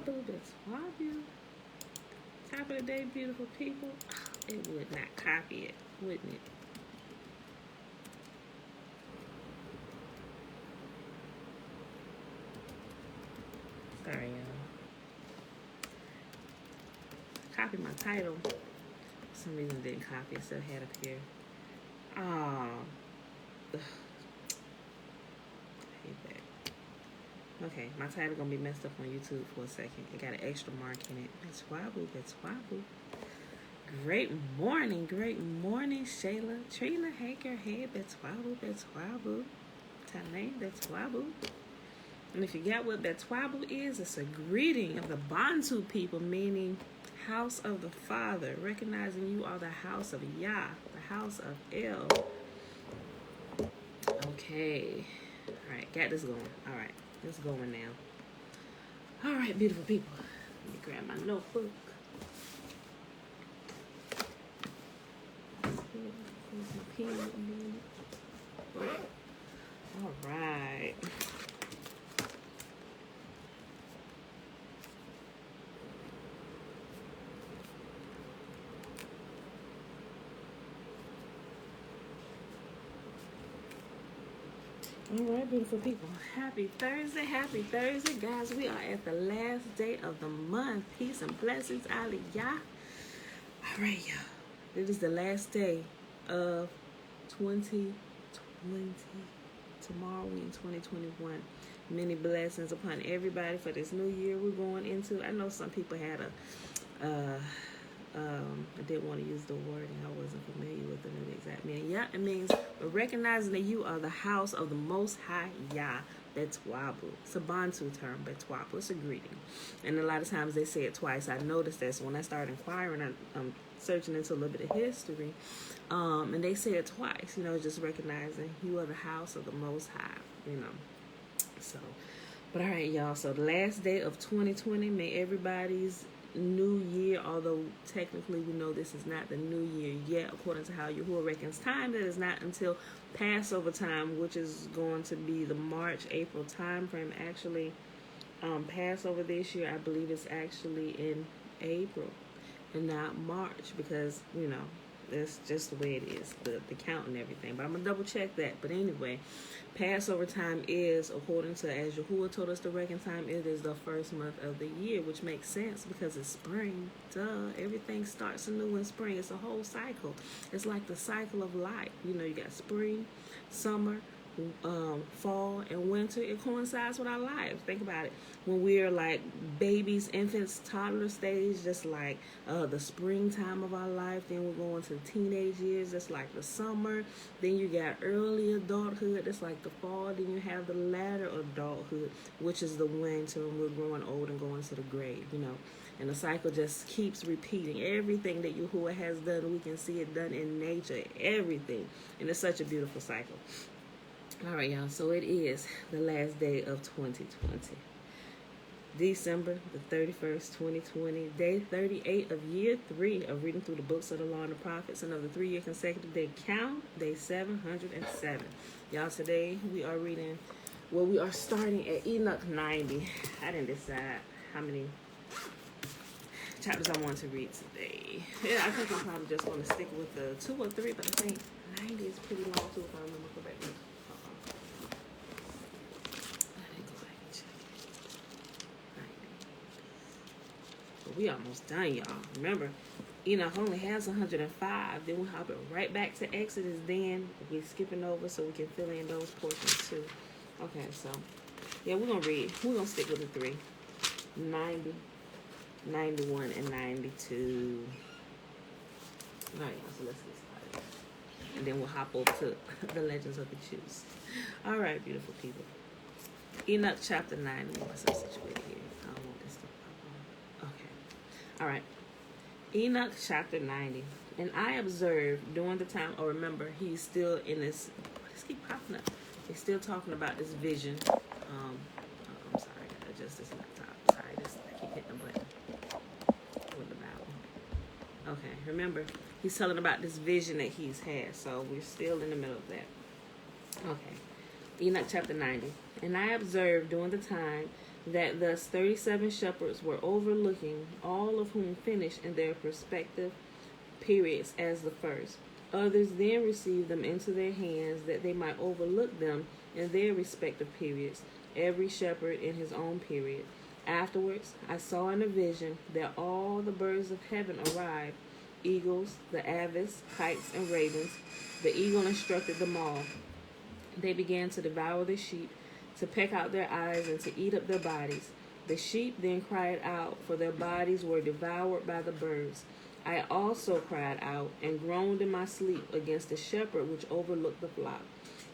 Bible, that's why you. Top of the day, beautiful people. It would not copy it, wouldn't it? Sorry, y'all. Copy my title. For some reason didn't copy it, still had up here. Oh. Okay, my title gonna be messed up on YouTube for a second. It got an extra mark in it. That's waboo. Great morning, Shayla, Trina, hey girl, hey, that's waboo. Tanae, that's waboo. And if you got what that's waboo is, it's a greeting of the Bantu people, meaning house of the Father, recognizing you are the house of Yah, the house of El. Okay, all right, got this going. All right. It's going now. All right, beautiful people. Let me grab my notebook. Where's my pen? All right. All right, beautiful people. Happy Thursday, guys. We are at the last day of the month. Peace and blessings, Aliyah. All right, y'all. It is the last day of 2020. Tomorrow we in 2021. Many blessings upon everybody for this new year we're going into. I know some people had I didn't want to use the wording. I wasn't familiar with the exact meaning. Yeah, it means recognizing that you are the house of the Most High Yah. That's Wabu. It's a Bantu term, but Wabu. It's a greeting. And a lot of times they say it twice. I noticed that. So when I started inquiring, I'm searching into a little bit of history. And they say it twice, just recognizing you are the house of the Most High, So, but all right, y'all. So the last day of 2020, may everybody's new year, although technically we know this is not the new year yet, according to how Yahuwah reckons time, that is not until Passover time, which is going to be the March-April time frame. Actually, Passover this year, I believe it's actually in April and not March, because that's just the way it is, the count and everything. But I'm going to double check that. But anyway, Passover time is, according to, as Yahuwah told us to reckon time, it is the first month of the year, which makes sense because it's spring. Duh. Everything starts anew in spring. It's a whole cycle. It's like the cycle of life. You got spring, summer, fall, and winter. It coincides with our lives. Think about it. When we're like babies, infants, toddler stage, just like the springtime of our life. Then we're going to teenage years. That's like the summer. Then you got early adulthood. That's like the fall. Then you have the latter adulthood, which is the winter, when we're growing old and going to the grave. And the cycle just keeps repeating. Everything that Yahuwah has done, we can see it done in nature. Everything. And it's such a beautiful cycle. All right, y'all. So it is the last day of 2020. December the 31st, 2020. Day 38 of year 3 of reading through the books of the law and the prophets. And of the 3-year consecutive day count, day 707. Y'all, today we are reading, we are starting at Enoch 90. I didn't decide how many chapters I want to read today. Yeah, I think I'm probably just going to stick with the 2 or 3, but I think 90 is pretty long too, if I remember correctly. We almost done, y'all. Remember, Enoch only has 105. Then we'll hop it right back to Exodus. Then we're skipping over so we can fill in those portions too. Okay, so yeah, we're gonna read. We're gonna stick with the 3. 90, 91, and 92. All right, y'all. So let's get started, and then we'll hop over to the Legends of the Jews. All right, beautiful people. Enoch Chapter 9. What's up situated here? I don't want this to pop on. Okay. All right. Enoch Chapter 90. And I observed during the time, remember, he's still in this, let's keep popping up. He's still talking about this vision. I'm sorry, I gotta adjust this laptop. Sorry, I keep hitting the button. With the Bible. Okay, remember, he's telling about this vision that he's had. So we're still in the middle of that. Okay. Enoch Chapter 90. And I observed during the time that thus 37 shepherds were overlooking, all of whom finished in their respective periods as the first. Others then received them into their hands that they might overlook them in their respective periods, every shepherd in his own period. Afterwards, I saw in a vision that all the birds of heaven arrived, eagles, the aves, kites, and ravens. The eagle instructed them all. They began to devour the sheep, to peck out their eyes, and to eat up their bodies. The sheep then cried out, for their bodies were devoured by the birds. I also cried out and groaned in my sleep against the shepherd which overlooked the flock.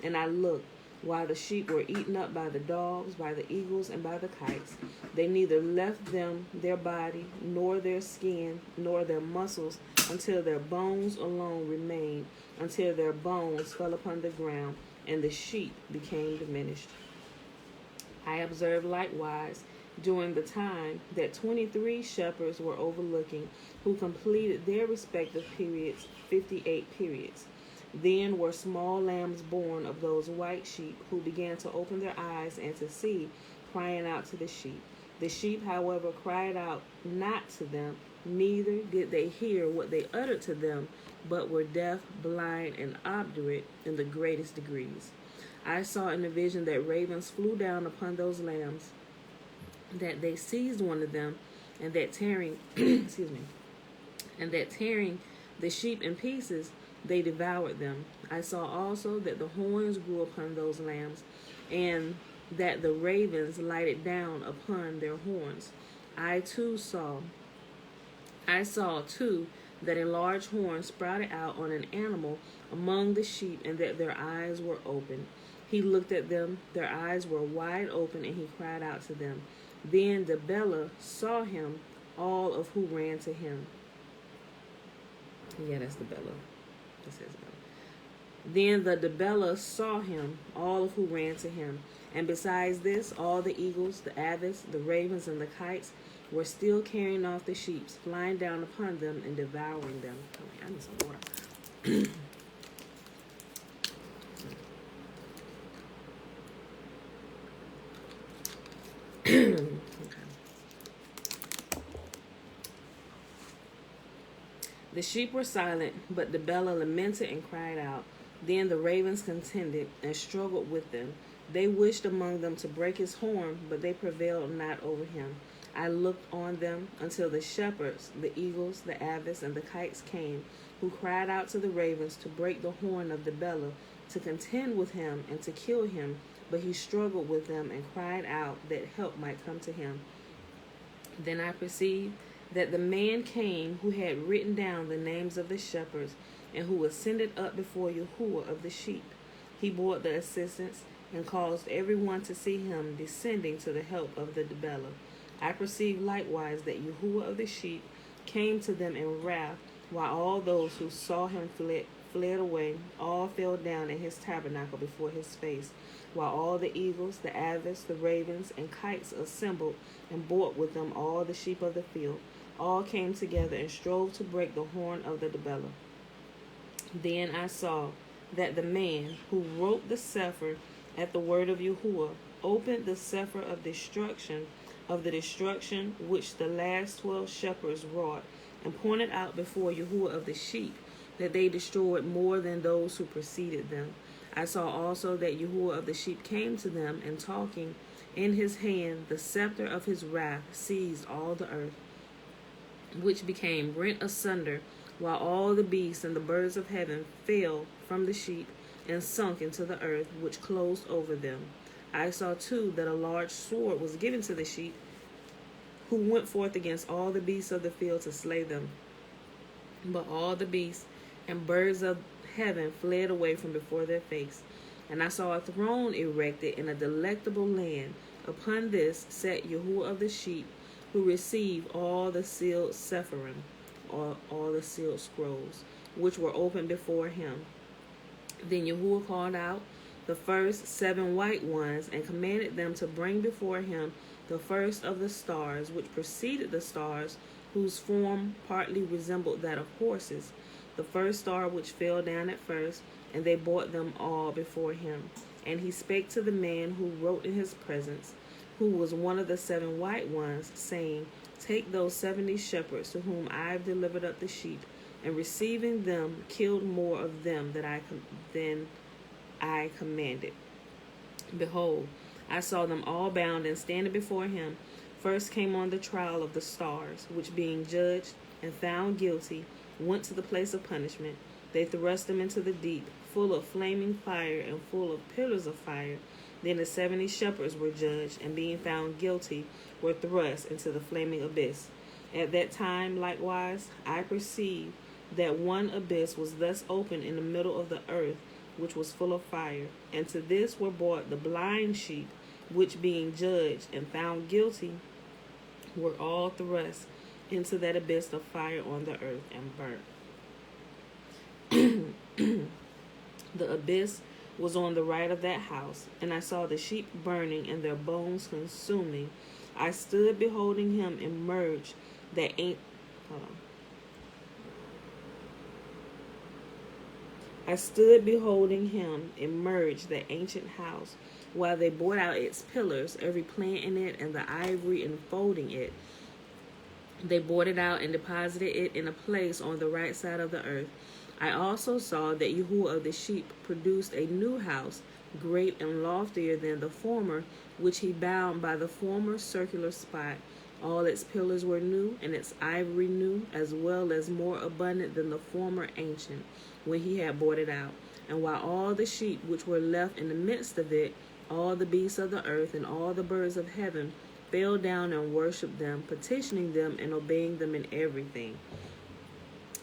And I looked, while the sheep were eaten up by the dogs, by the eagles, and by the kites. They neither left them their body, nor their skin, nor their muscles, until their bones alone remained, until their bones fell upon the ground, and the sheep became diminished. I observed likewise during the time that 23 shepherds were overlooking, who completed their respective periods, 58 periods. Then were small lambs born of those white sheep, who began to open their eyes and to see, crying out to the sheep. The sheep, however, cried out not to them, neither did they hear what they uttered to them, but were deaf, blind, and obdurate in the greatest degrees. I saw in a vision that ravens flew down upon those lambs, that they seized one of them, and that tearing the sheep in pieces, they devoured them. I saw also that the horns grew upon those lambs, and that the ravens lighted down upon their horns. I saw too that a large horn sprouted out on an animal among the sheep, and that their eyes were open. He looked at them, their eyes were wide open, and he cried out to them. Then Deliverance saw him, all of who ran to him. Yeah, that's Deliverance. That says Bella. Then the Deliverance saw him, all of who ran to him. And besides this, all the eagles, the aves, the ravens, and the kites were still carrying off the sheep, flying down upon them and devouring them. Oh, I need some water. Okay. The sheep were silent, but Deliverance lamented and cried out. Then the ravens contended and struggled with them. They wished among them to break his horn, but they prevailed not over him. I looked on them until the shepherds, the eagles, the aves, and the kites came, who cried out to the ravens to break the horn of Deliverance, to contend with him and to kill him. But he struggled with them and cried out that help might come to him. Then I perceived that the man came who had written down the names of the shepherds, and who ascended up before Yahuwah of the sheep. He brought the assistants and caused everyone to see him descending to the help of the Deliverance. I perceived likewise that Yahuwah of the sheep came to them in wrath, while all those who saw him fled away. All fell down in his tabernacle before his face, while all the eagles, the aves, the ravens, and kites assembled and brought with them all the sheep of the field. All came together and strove to break the horn of the Deliverance. Then I saw that the man who wrote the sefer at the word of Yahuwah opened the sefer of the destruction which the last 12 shepherds wrought, and pointed out before Yahuwah of the sheep that they destroyed more than those who preceded them. I saw also that Yahuwah of the sheep came to them, and talking in his hand the scepter of his wrath seized all the earth, which became rent asunder, while all the beasts and the birds of heaven fell from the sheep and sunk into the earth, which closed over them. I saw too that a large sword was given to the sheep, who went forth against all the beasts of the field to slay them. But all the beasts and birds of heaven fled away from before their face. And I saw a throne erected in a delectable land. Upon this sat Yahuwah of the sheep, who received all the sealed sephirim, or all the sealed scrolls, which were opened before him. Then Yahuwah called out the first 7 white ones, and commanded them to bring before him the first of the stars, which preceded the stars, whose form partly resembled that of horses, the first star which fell down at first, and they brought them all before him. And he spake to the man who wrote in his presence, who was one of the 7 white ones, saying, Take those 70 shepherds to whom I have delivered up the sheep, and receiving them, killed more of them than I commanded. Behold, I saw them all bound and standing before him. First came on the trial of the stars, which being judged and found guilty, went to the place of punishment. They thrust them into the deep, full of flaming fire and full of pillars of fire. Then the 70 shepherds were judged, and being found guilty, were thrust into the flaming abyss. At that time, likewise, I perceived that one abyss was thus opened in the middle of the earth, which was full of fire. And to this were brought the blind sheep, which being judged and found guilty, were all thrust into that abyss of fire on the earth and burnt. The abyss was on the right of that house, and I saw the sheep burning and their bones consuming. I stood beholding him emerge that ain't I stood beholding him emerge the ancient house, while they brought out its pillars, every plank in it, and the ivory enfolding it. They brought it out and deposited it in a place on the right side of the earth. I also saw that Yahuwah of the sheep produced a new house, great and loftier than the former, which he bound by the former circular spot. All its pillars were new, and its ivory new, as well as more abundant than the former ancient, when he had brought it out. And while all the sheep which were left in the midst of it, all the beasts of the earth, and all the birds of heaven, fell down and worshipped them, petitioning them and obeying them in everything.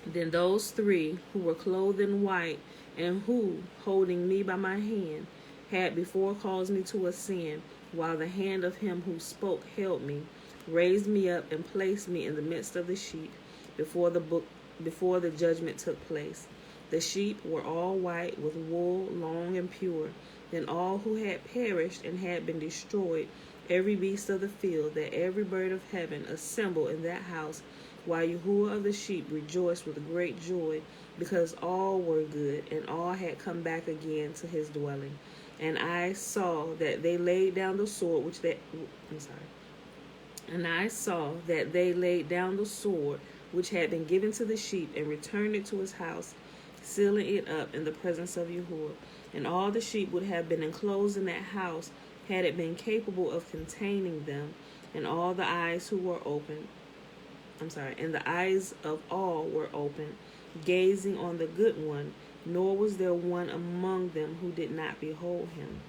Then those 3 who were clothed in white, and who, holding me by my hand, had before caused me to ascend, while the hand of him who spoke held me, raised me up and placed me in the midst of the sheep, before the judgment took place. The sheep were all white, with wool long and pure. Then all who had perished and had been destroyed, every beast of the field, that every bird of heaven, assembled in that house, while Yahuwah of the sheep rejoiced with great joy, because all were good, and all had come back again to his dwelling. And I saw that they laid down the sword which had been given to the sheep, and returned it to his house, sealing it up in the presence of Yahuwah. And all the sheep would have been enclosed in that house, had it been capable of containing them. And all the eyes who were open, and the eyes of all were open, gazing on the good one, nor was there one among them who did not behold him.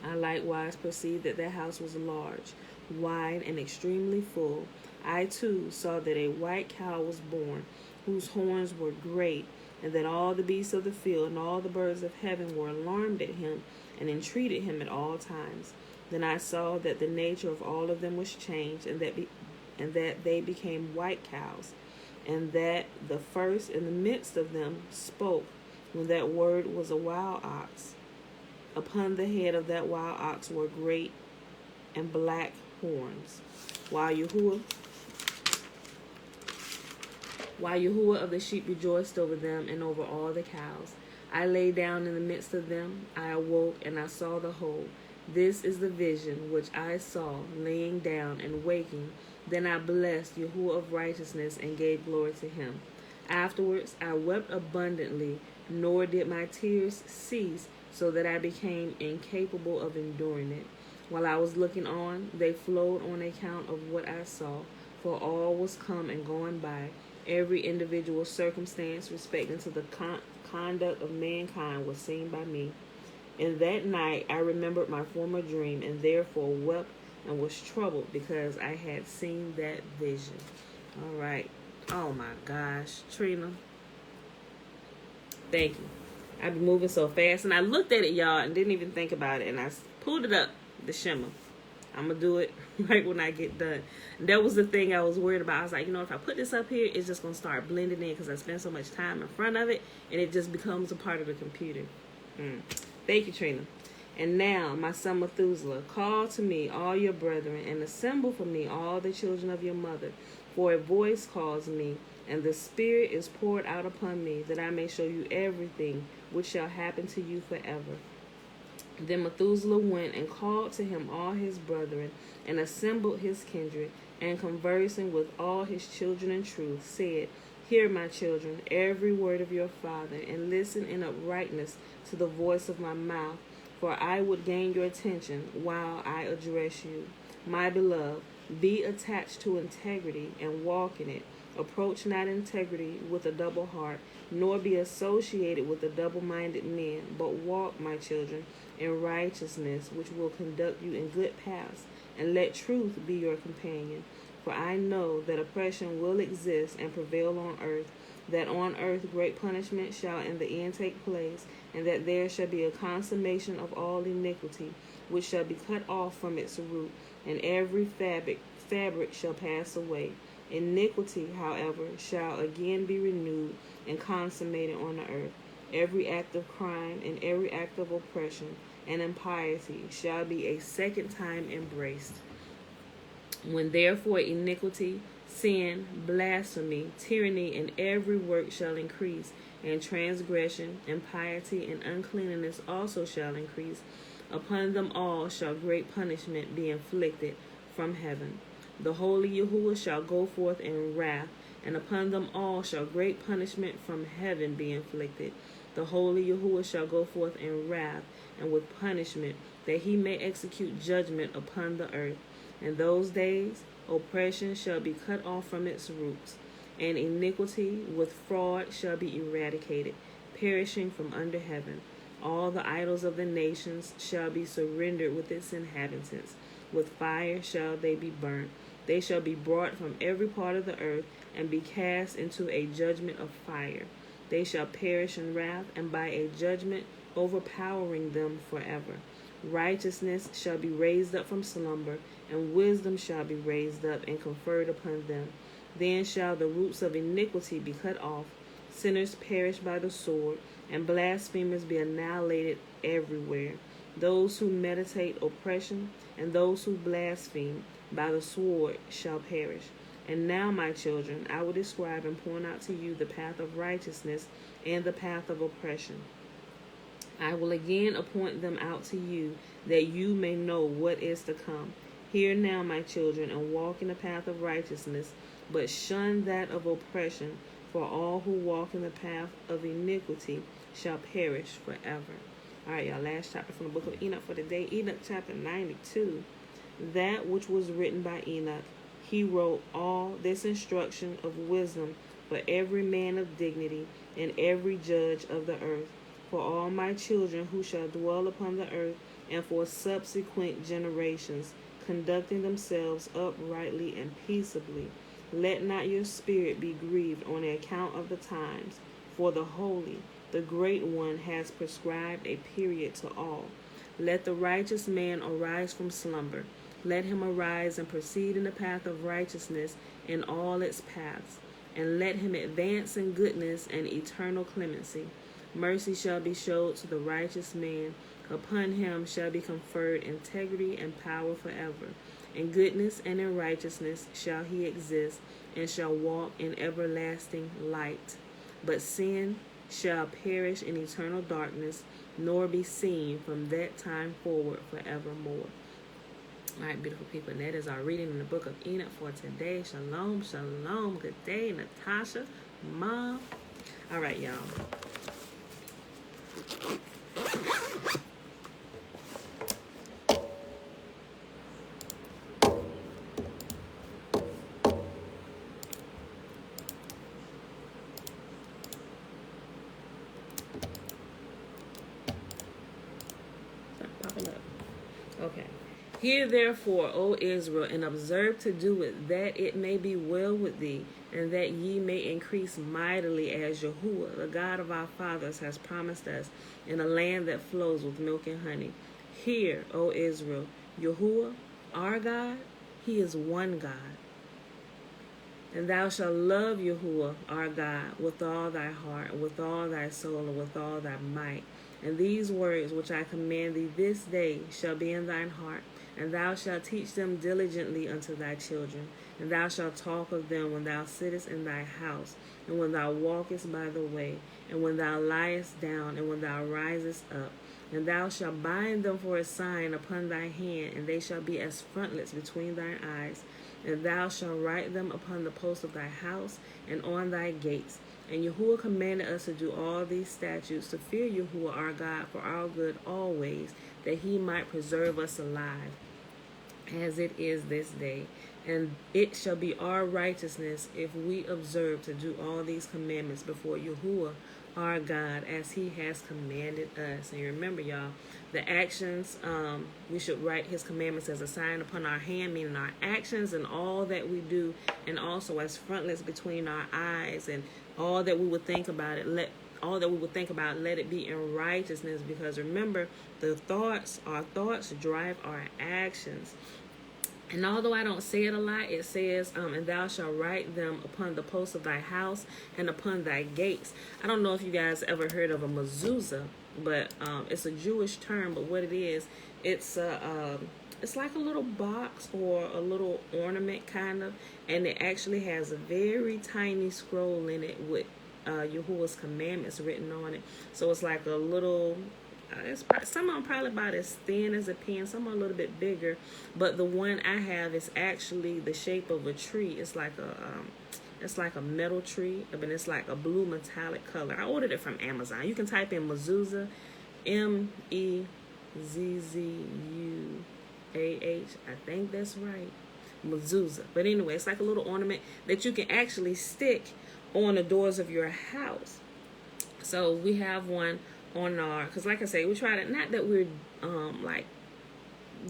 I likewise perceived that house was large, wide, and extremely full. I too saw that a white cow was born, whose horns were great, and that all the beasts of the field and all the birds of heaven were alarmed at him, and entreated him at all times. Then I saw that the nature of all of them was changed, and that they became white cows, and that the first in the midst of them spoke, when that word was a wild ox. Upon the head of that wild ox were great and black horns. While Yahuwah of the sheep rejoiced over them and over all the cows. I lay down in the midst of them. I awoke, and I saw the whole. This is the vision which I saw, laying down and waking. Then I blessed Yahuwah of righteousness and gave glory to him. Afterwards I wept abundantly, nor did my tears cease, so that I became incapable of enduring it. While I was looking on, they flowed on account of what I saw, for all was come and gone by. Every individual circumstance respecting to the conduct of mankind was seen by me. In that night I remembered my former dream, and therefore wept and was troubled, because I had seen that vision. All right. Oh my gosh, Trina. Thank you. I've been moving so fast, and I looked at it, y'all, and didn't even think about it, and I pulled it up, the shimmer. I'm going to do it right when I get done. And that was the thing I was worried about. I was like, if I put this up here, it's just going to start blending in, because I spend so much time in front of it, and it just becomes a part of the computer. Thank you, Trina. And now, my son Methuselah, call to me all your brethren, and assemble for me all the children of your mother. For a voice calls me, and the Spirit is poured out upon me, that I may show you everything which shall happen to you forever. Then Methuselah went and called to him all his brethren, and assembled his kindred, and conversing with all his children in truth, said, Hear, my children, every word of your father, and listen in uprightness to the voice of my mouth, for I would gain your attention while I address you. My beloved, be attached to integrity and walk in it. Approach not integrity with a double heart, nor be associated with the double-minded men, but walk, my children, in righteousness, which will conduct you in good paths, and let truth be your companion. For I know that oppression will exist and prevail on earth, that on earth great punishment shall in the end take place, and that there shall be a consummation of all iniquity, which shall be cut off from its root, and every fabric shall pass away. Iniquity, however, shall again be renewed and consummated on the earth. Every act of crime and every act of oppression and impiety shall be a second time embraced. When therefore iniquity, sin, blasphemy, tyranny, and every work shall increase, and transgression, impiety, and uncleanness also shall increase, upon them all shall great punishment be inflicted from heaven. The holy Yahuwah shall go forth in wrath, and upon them all shall great punishment from heaven be inflicted. The holy Yahuwah shall go forth in wrath and with punishment, that he may execute judgment upon the earth. In those days oppression shall be cut off from its roots, and iniquity with fraud shall be eradicated, perishing from under heaven. All the idols of the nations shall be surrendered with its inhabitants. With fire shall they be burnt. They shall be brought from every part of the earth, and be cast into a judgment of fire. They shall perish in wrath, and by a judgment overpowering them forever. Righteousness shall be raised up from slumber, and wisdom shall be raised up and conferred upon them. Then shall the roots of iniquity be cut off, sinners perish by the sword, and blasphemers be annihilated everywhere. Those who meditate oppression and those who blaspheme by the sword shall perish. And now, my children, I will describe and point out to you the path of righteousness and the path of oppression. I will again appoint them out to you, that you may know what is to come. Hear now, my children, and walk in the path of righteousness, but shun that of oppression, for all who walk in the path of iniquity shall perish forever. All right, y'all, last chapter from the Book of Enoch for today, Enoch Chapter 92. That which was written by Enoch, he wrote all this instruction of wisdom for every man of dignity and every judge of the earth, for all my children who shall dwell upon the earth, and for subsequent generations, conducting themselves uprightly and peaceably. Let not your spirit be grieved on the account of the times, for the Holy, the Great One, has prescribed a period to all. Let the righteous man arise from slumber. Let him arise and proceed in the path of righteousness in all its paths, and let him advance in goodness and eternal clemency. Mercy shall be showed to the righteous man. Upon him shall be conferred integrity and power forever. In goodness and in righteousness shall he exist, and shall walk in everlasting light. But sin shall perish in eternal darkness, nor be seen from that time forward forevermore. All right, beautiful people, and that is our reading in the Book of Enoch for today. Shalom, shalom. Good day, Natasha, Mom. All right, y'all. Popping up. Okay. Hear therefore, O Israel, and observe to do it, that it may be well with thee, and that ye may increase mightily, as Yahuwah, the God of our fathers, has promised us, in a land that flows with milk and honey. Hear, O Israel, Yahuwah, our God, he is one God. And thou shalt love Yahuwah, our God, with all thy heart, and with all thy soul, and with all thy might. And these words which I command thee this day shall be in thine heart, and thou shalt teach them diligently unto thy children. And thou shalt talk of them when thou sittest in thy house, and when thou walkest by the way, and when thou liest down, and when thou risest up. And thou shalt bind them for a sign upon thy hand, and they shall be as frontlets between thine eyes. And thou shalt write them upon the posts of thy house and on thy gates. And Yahuwah commanded us to do all these statutes, to fear Yahuwah our God for our good always, that he might preserve us alive, as it is this day. And it shall be our righteousness if we observe to do all these commandments before Yahuwah our God, as he has commanded us. And remember, y'all, the actions, we should write his commandments as a sign upon our hand, meaning our actions and all that we do, and also as frontlets between our eyes, and all that we would think about it, let it be in righteousness, because remember, our thoughts drive our actions. And although I don't say it a lot, it says, and thou shalt write them upon the posts of thy house and upon thy gates. I don't know if you guys ever heard of a mezuzah, but it's a Jewish term. But what it is, it's like a little box or a little ornament kind of, and it actually has a very tiny scroll in it with Yahuwah's commandments written on it. So it's like a little. Some of them probably about as thin as a pen, some are a little bit bigger, but the one I have is actually the shape of a tree. It's like a metal tree, but it's like a blue metallic color. I ordered it from Amazon. You can type in mezuzah, MEZZUAH. I think that's right, mezuzah. But anyway, it's like a little ornament that you can actually stick on the doors of your house. So we have one on our, because like I say, we try to, not that we're like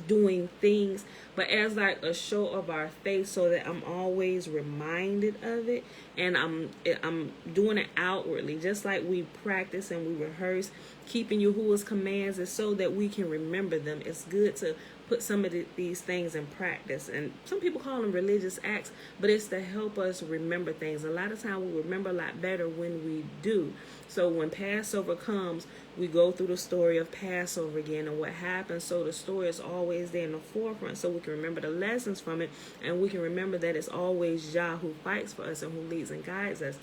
doing things, but as like a show of our faith, so that I'm always reminded of it, and I'm doing it outwardly, just like we practice and we rehearse keeping Yahuwah's commands, is so that we can remember them. It's good to put some of these things in practice, and some people call them religious acts, but it's to help us remember things. A lot of times we remember a lot better when we do. So when Passover comes, we go through the story of Passover again and what happened, so the story is always there in the forefront, so we can remember the lessons from it, and we can remember that it's always Yah who fights for us and who leads and guides us.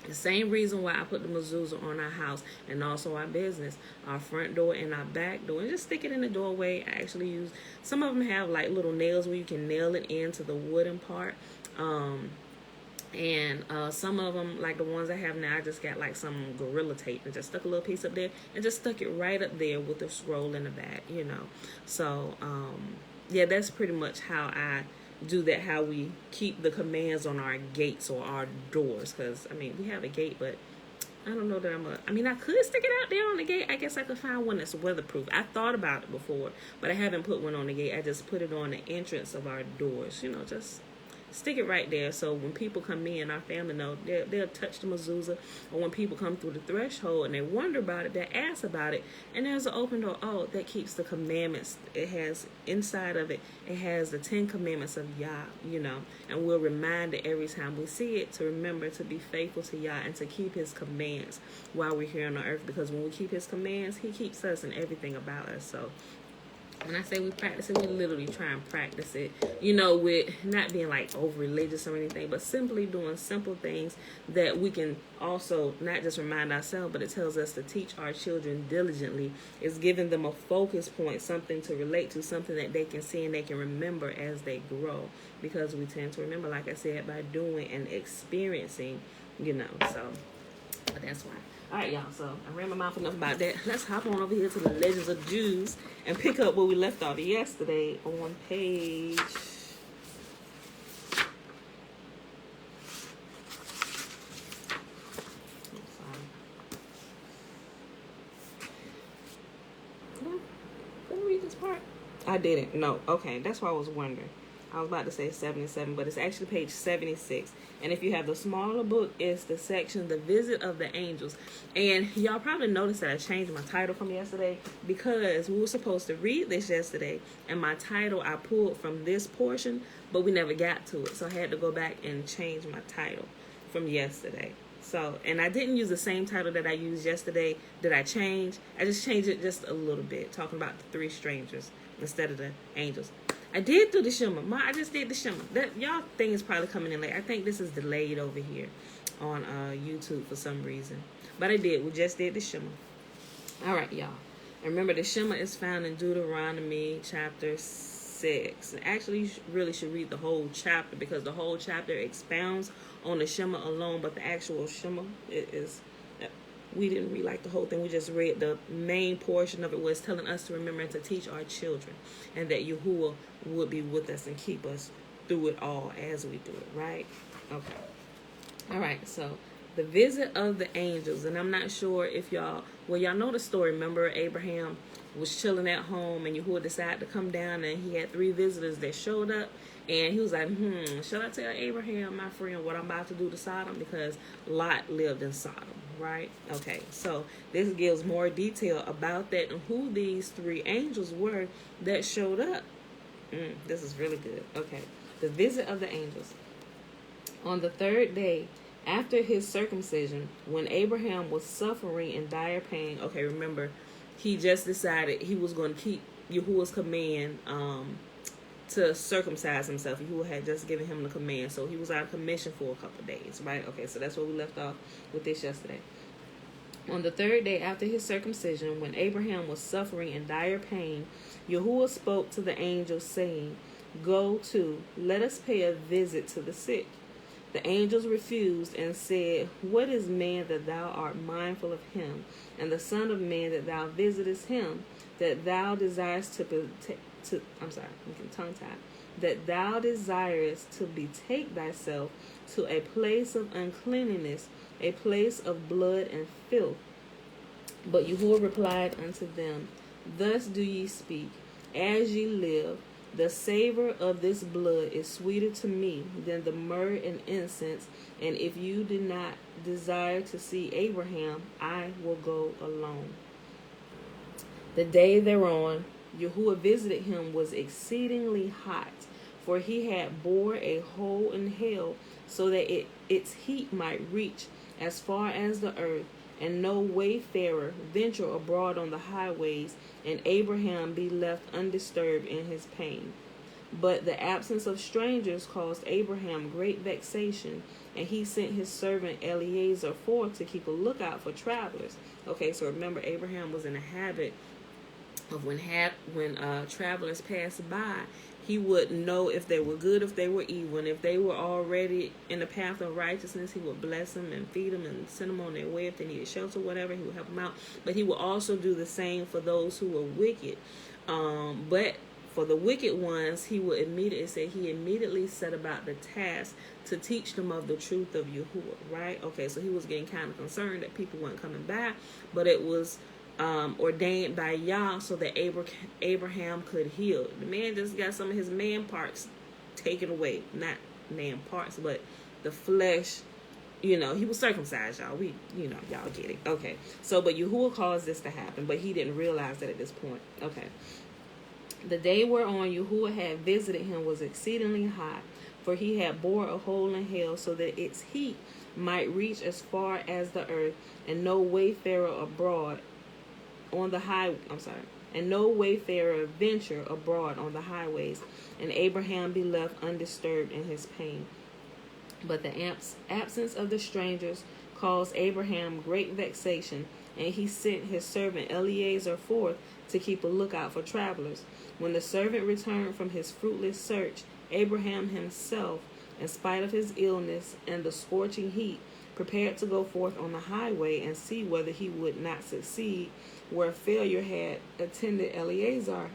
The same reason why I put the mezuzah on our house and also our business, our front door and our back door, and just stick it in the doorway. I actually use, some of them have like little nails where you can nail it into the wooden part, and some of them, like the ones I have now, I just got like some Gorilla Tape and just stuck a little piece up there and just stuck it right up there with the scroll in the back, you know. So yeah, that's pretty much how I do that, how we keep the commands on our gates or our doors. Because I mean, we have a gate, but I don't know that I could stick it out there on the gate. I guess I could find one that's weatherproof. I thought about it before, but I haven't put one on the gate. I just put it on the entrance of our doors, you know, just stick it right there, so when people come in, our family know, they'll touch the mezuzah. Or when people come through the threshold and they wonder about it, they ask about it, and there's an open door. Oh, that keeps the commandments. It has inside of it, it has the 10 commandments of Yah, you know, and we're reminded every time we see it to remember to be faithful to Yah and to keep his commands while we're here on the earth, because when we keep his commands, he keeps us and everything about us. So when I say we practice it, we literally try and practice it, you know, with not being like over religious or anything, but simply doing simple things that we can also not just remind ourselves, but it tells us to teach our children diligently. It's giving them a focus point, something to relate to, something that they can see and they can remember as they grow, because we tend to remember, like I said, by doing and experiencing, you know. So but that's why. All right, y'all, so I ran my mouth enough about that. Let's hop on over here to the Legends of Jews and pick up where we left off yesterday on page... Did I read this part? I didn't. No. Okay, that's what I was wondering. I was about to say 77, but it's actually page 76. And if you have the smaller book, it's the section, The Visit of the Angels. And y'all probably noticed that I changed my title from yesterday, because we were supposed to read this yesterday, and my title I pulled from this portion, but we never got to it. So I had to go back and change my title from yesterday. So, and I didn't use the same title that I used yesterday. Did I change? I just changed it just a little bit, talking about the 3 strangers instead of the angels. I did do the shimmer. I just did the shimmer. That y'all thing is probably coming in late. I think this is delayed over here on YouTube for some reason. But I did. We just did the shimmer. All right, y'all. And remember, the Shema is found in Deuteronomy chapter 6. And actually, you really should read the whole chapter, because the whole chapter expounds on the Shema alone. But the actual Shema we didn't read like the whole thing. We just read the main portion of it, was telling us to remember and to teach our children, and that Yahuwah would be with us and keep us through it all as we do it, right? Okay. All right, so the visit of the angels, and I'm not sure if y'all know the story. Remember, Abraham was chilling at home, and Yahuwah decided to come down, and he had 3 visitors that showed up, and he was like, should I tell Abraham, my friend, what I'm about to do to Sodom? Because Lot lived in Sodom, right? Okay, so this gives more detail about that and who these 3 angels were that showed up. This is really good. Okay, the visit of the angels. On the 3rd day after his circumcision, when Abraham was suffering in dire pain. Okay, remember, he just decided he was going to keep Yahuwah's command to circumcise himself. Yahuwah had just given him the command, so he was out of commission for a couple of days, right? Okay, so that's where we left off with this yesterday. On the 3rd day after his circumcision, when Abraham was suffering in dire pain, Yahuwah spoke to the angels, saying, "Go to, let us pay a visit to the sick." The angels refused and said, "What is man that thou art mindful of him, and the son of man that thou visitest him, that thou desirest that thou desirest to betake thyself to a place of uncleanness, a place of blood and filth?" But Yahuwah replied unto them, "Thus do ye speak, as ye live. The savor of this blood is sweeter to me than the myrrh and incense, and if you do not desire to see Abraham, I will go alone." The day thereon Yahuwah visited him was exceedingly hot, for he had bore a hole in hell, so that its heat might reach as far as the earth, and no wayfarer venture abroad on the highways, and Abraham be left undisturbed in his pain. But the absence of strangers caused Abraham great vexation, and he sent his servant Eliezer forth to keep a lookout for travelers. Okay, so remember, Abraham was in the habit of when travelers passed by, he would know if they were good, if they were evil, and if they were already in the path of righteousness, he would bless them and feed them and send them on their way. If they needed shelter, whatever, he would help them out. But he would also do the same for those who were wicked. But for the wicked ones, he immediately set about the task to teach them of the truth of Yahuwah, right? Okay, so he was getting kind of concerned that people weren't coming back, but it was ordained by Yah so that Abraham could heal. The man just got some of his man parts taken away. Not man parts, but the flesh. He was circumcised, y'all. Y'all get it. Okay. So, but Yahuwah caused this to happen, but he didn't realize that at this point. Okay. The day whereon Yahuwah had visited him was exceedingly hot, for he had bore a hole in hell, so that its heat might reach as far as the earth, and no wayfarer venture abroad on the highways, and Abraham be left undisturbed in his pain. But the absence of the strangers caused Abraham great vexation, and he sent his servant Eliezer forth to keep a lookout for travelers. When the servant returned from his fruitless search, Abraham himself, in spite of his illness and the scorching heat, prepared to go forth on the highway and see whether he would not succeed, where failure had attended Eliezer,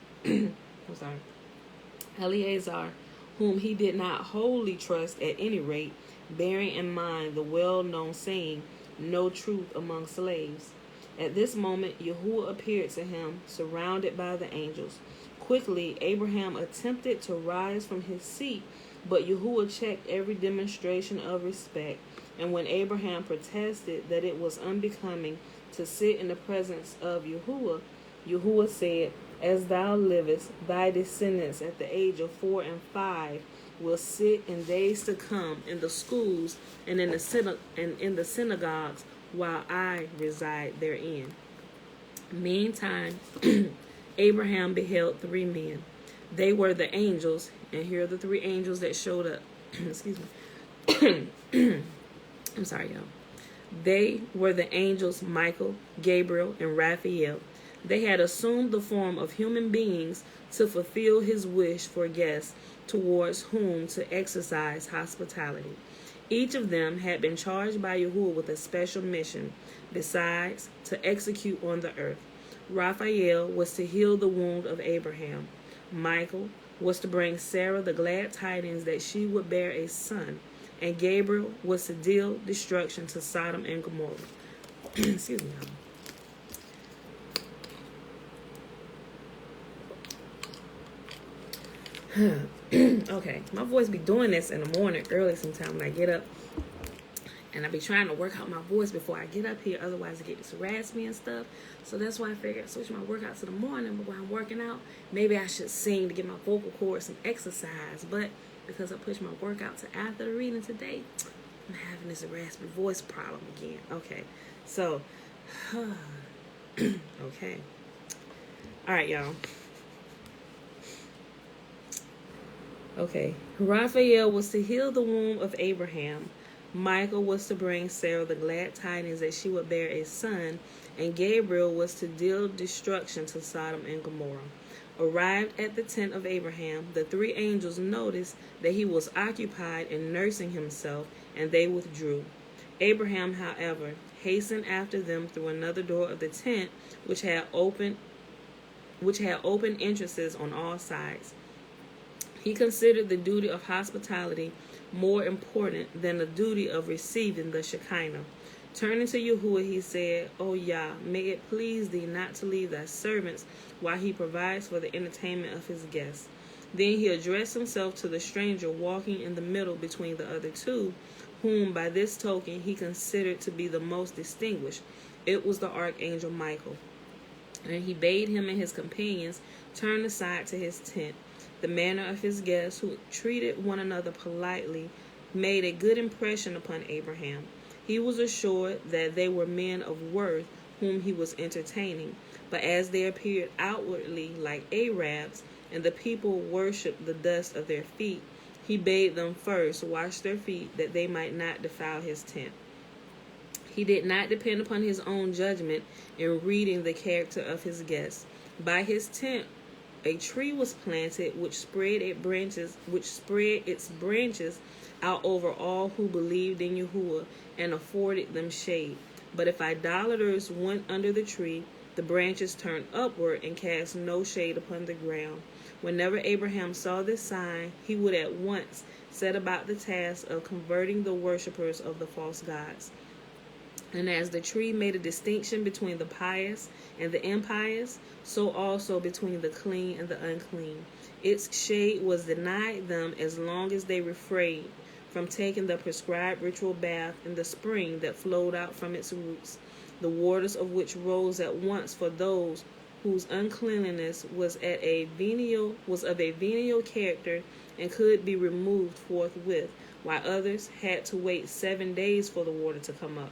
whom he did not wholly trust at any rate, bearing in mind the well-known saying, "No truth among slaves." At this moment, Yahuwah appeared to him, surrounded by the angels. Quickly, Abraham attempted to rise from his seat, but Yahuwah checked every demonstration of respect. And when Abraham protested that it was unbecoming to sit in the presence of Yahuwah, Yahuwah said, "As thou livest, thy descendants at the age of 4 and 5 will sit in days to come in the schools and in the synagogues, while I reside therein." Meantime, Abraham beheld 3 men. They were the angels, and here are the 3 angels that showed up. Excuse me. I'm sorry, y'all. They were the angels Michael, Gabriel, and Raphael. They had assumed the form of human beings to fulfill his wish for guests towards whom to exercise hospitality. Each of them had been charged by Yahuwah with a special mission, besides to execute on the earth. Raphael was to heal the wound of Abraham. Michael was to bring Sarah the glad tidings that she would bear a son. And Gabriel was to deal destruction to Sodom and Gomorrah. Excuse me. Okay, my voice be doing this in the morning early sometime when I get up, and I be trying to work out my voice before I get up here, otherwise it gets raspy and stuff. So that's why I figured I'd switch my workout to the morning. But while I'm working out, maybe I should sing to get my vocal cords some exercise. But because I pushed my workout to after the reading today, I'm having this raspy voice problem again. Okay, so okay, all right, y'all. Okay, Raphael was to heal the womb of Abraham. Michael was to bring Sarah the glad tidings that she would bear a son, and Gabriel was to deal destruction to Sodom and Gomorrah. Arrived at the tent of Abraham, the three angels noticed that he was occupied in nursing himself, and they withdrew. Abraham, however, hastened after them through another door of the tent, which had open entrances on all sides. He considered the duty of hospitality more important than the duty of receiving the Shekinah. Turning to Yahuwah, he said, O Yah, may it please thee not to leave thy servants while he provides for the entertainment of his guests. Then he addressed himself to the stranger walking in the middle between the other two, whom by this token he considered to be the most distinguished. It was the archangel Michael. And he bade him and his companions turn aside to his tent. The manner of his guests, who treated one another politely, made a good impression upon Abraham. He was assured that they were men of worth whom he was entertaining. But as they appeared outwardly like Arabs, and the people worshipped the dust of their feet, he bade them first wash their feet, that they might not defile his tent. He did not depend upon his own judgment in reading the character of his guests. By his tent a tree was planted which spread its branches out over all who believed in Yahuwah and afforded them shade. But if idolaters went under the tree, the branches turned upward and cast no shade upon the ground. Whenever Abraham saw this sign, he would at once set about the task of converting the worshippers of the false gods. And as the tree made a distinction between the pious and the impious, so also between the clean and the unclean. Its shade was denied them as long as they refrained from taking the prescribed ritual bath in the spring that flowed out from its roots, the waters of which rose at once for those whose uncleanliness was of a venial character and could be removed forthwith, while others had to wait 7 days for the water to come up.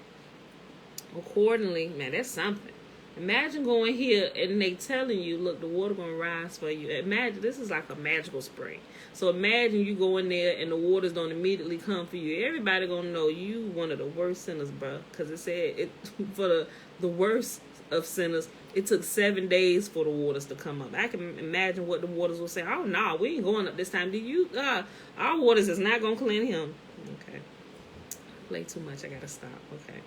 Accordingly, man, that's something. Imagine going here and they telling you, look, the water gonna rise for you. Imagine this is like a magical spring. So imagine you go in there and the waters don't immediately come for you. Everybody gonna know you one of the worst sinners, bro. Because it said it for the worst of sinners, it took 7 days for the waters to come up. I can imagine what the waters will say. Oh no, we ain't going up this time. Our waters is not gonna clean him. Okay. Play too much. I gotta stop. Okay.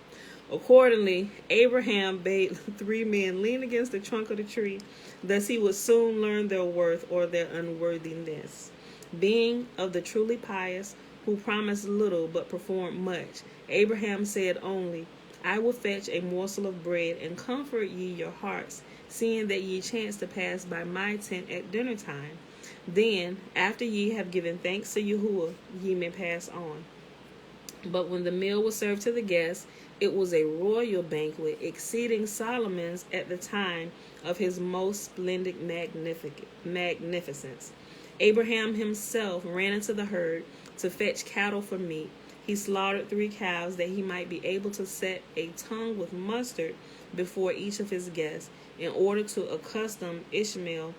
Accordingly, Abraham bade 3 men lean against the trunk of the tree, thus he would soon learn their worth or their unworthiness. Being of the truly pious, who promised little but performed much, Abraham said only, I will fetch a morsel of bread and comfort ye your hearts, seeing that ye chance to pass by my tent at dinner time. Then, after ye have given thanks to Yahuwah, ye may pass on. But when the meal was served to the guests, it was a royal banquet, exceeding Solomon's at the time of his most splendid magnificence. Abraham himself ran into the herd to fetch cattle for meat. He slaughtered 3 cows that he might be able to set a tongue with mustard before each of his guests, in order to accustom Ishmael.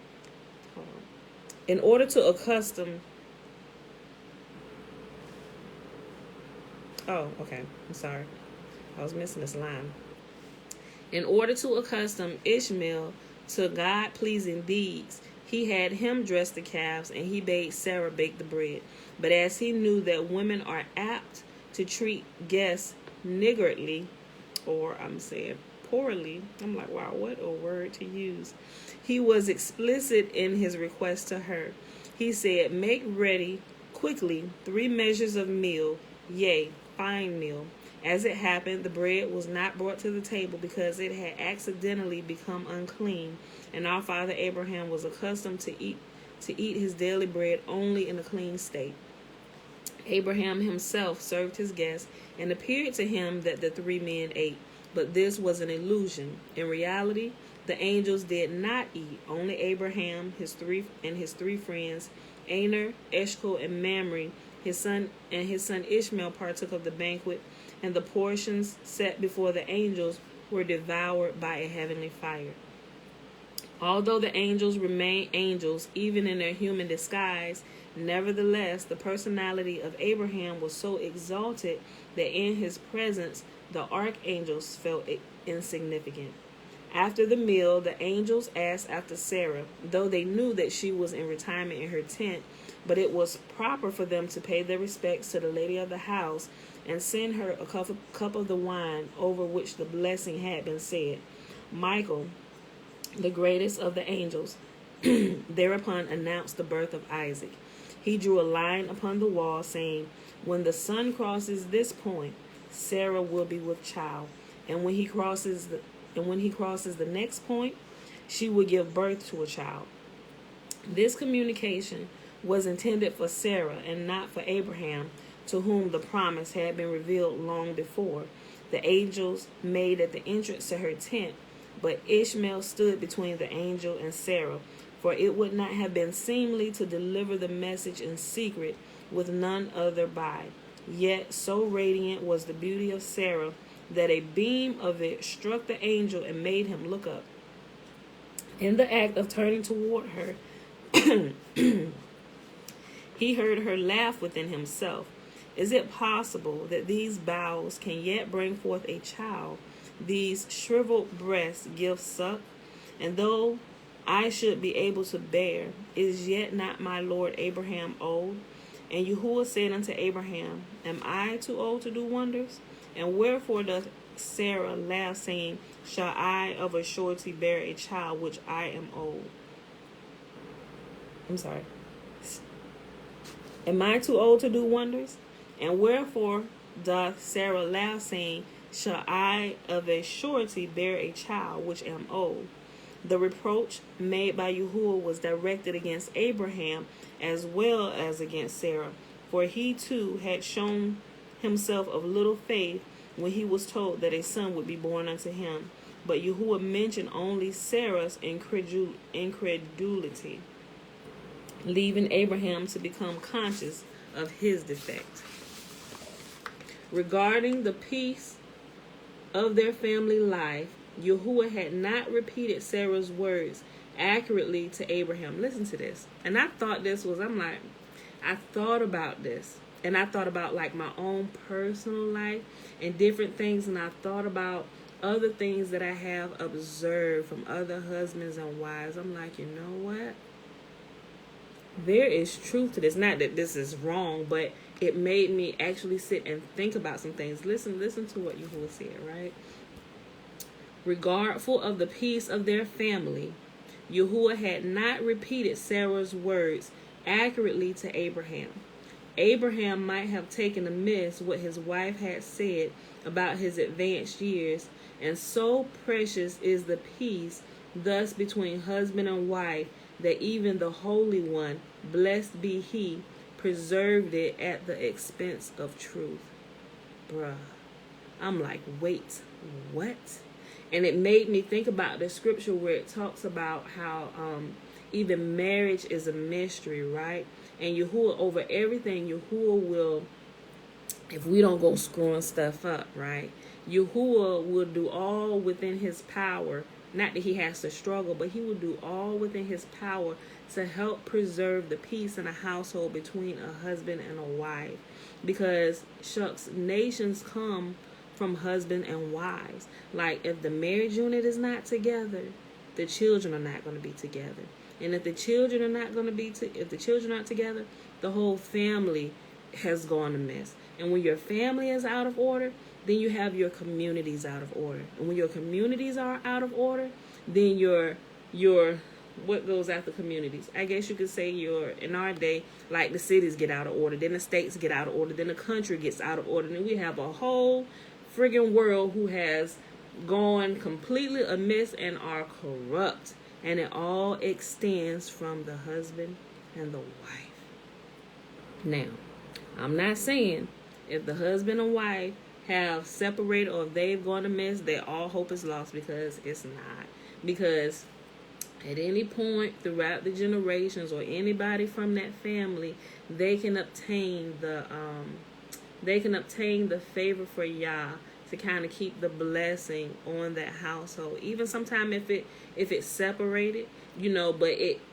Oh, okay. I'm sorry. I was missing this line. In order to accustom Ishmael to God-pleasing deeds, he had him dress the calves, and he bade Sarah bake the bread. But as he knew that women are apt to treat guests niggardly, or I'm saying poorly, I'm like, wow, what a word to use. He was explicit in his request to her. He said, make ready quickly 3 measures of meal, yea, fine meal. As it happened, the bread was not brought to the table because it had accidentally become unclean, and our father Abraham was accustomed to eat his daily bread only in a clean state. Abraham himself served his guests, and appeared to him that the 3 men ate. But this was an illusion. In reality, the angels did not eat. Only Abraham, his three friends, Aner, Eshcol, and Mamre, his son Ishmael, partook of the banquet, and the portions set before the angels were devoured by a heavenly fire. Although the angels remain angels, even in their human disguise, nevertheless, the personality of Abraham was so exalted that in his presence the archangels felt insignificant. After the meal, the angels asked after Sarah, though they knew that she was in retirement in her tent, but it was proper for them to pay their respects to the lady of the house and send her a cup of the wine over which the blessing had been said. Michael, the greatest of the angels, thereupon announced the birth of Isaac. He drew a line upon the wall, saying, when the sun crosses this point, Sarah will be with child, and when he crosses the next point, she will give birth to a child. This communication was intended for Sarah and not for Abraham, to whom the promise had been revealed long before. The angels made at the entrance to her tent, but Ishmael stood between the angel and Sarah, for it would not have been seemly to deliver the message in secret with none other by. Yet so radiant was the beauty of Sarah that a beam of it struck the angel and made him look up. In the act of turning toward her, he heard her laugh within himself. Is it possible that these bowels can yet bring forth a child? These shriveled breasts give suck? And though I should be able to bear, is yet not my Lord Abraham old? And Yahuwah said unto Abraham, am I too old to do wonders? And wherefore doth Sarah laugh, saying, shall I of a surety bear a child which I am old? I'm sorry. Am I too old to do wonders? And wherefore doth Sarah laugh, saying, shall I of a surety bear a child which am old? The reproach made by Yahuwah was directed against Abraham as well as against Sarah, for he too had shown himself of little faith when he was told that a son would be born unto him. But Yahuwah mentioned only Sarah's incredulity, leaving Abraham to become conscious of his defect. Regarding the peace of their family life, Yahuwah had not repeated Sarah's words accurately to Abraham. Listen to this. And I thought I thought about this. And I thought about like my own personal life and different things. And I thought about other things that I have observed from other husbands and wives. I'm like, you know what? There is truth to this. Not that this is wrong, but it made me actually sit and think about some things. Listen to what Yahuwah said, right? Regardful of the peace of their family, Yahuwah had not repeated Sarah's words accurately to Abraham. Abraham might have taken amiss what his wife had said about his advanced years, and so precious is the peace thus between husband and wife that even the Holy One, blessed be He, preserved it at the expense of truth. Bruh. I'm like, wait, what? And it made me think about the scripture where it talks about how even marriage is a mystery, right? And Yahuwah, over everything, Yahuwah will, if we don't go screwing stuff up, right? Yahuwah will do all within His power. Not that He has to struggle, but He will do all within His power to help preserve the peace in a household between a husband and a wife. Because, shucks, nations come from husband and wives. Like, if the marriage unit is not together, the children are not going to be together. And if the children are not going to be, if the children aren't together, the whole family has gone amiss. And when your family is out of order, then you have your communities out of order. And when your communities are out of order, then your what goes after communities? I guess you could say in our day, like the cities get out of order, then the states get out of order, then the country gets out of order, and we have a whole friggin' world who has gone completely amiss and are corrupt. And it all extends from the husband and the wife. Now, I'm not saying if the husband and wife have separated or if they've gone amiss, that all hope is lost, because it's not. Because at any point throughout the generations or anybody from that family, they can obtain the favor for Yah to kind of keep the blessing on that household. Even sometime if it's separated, but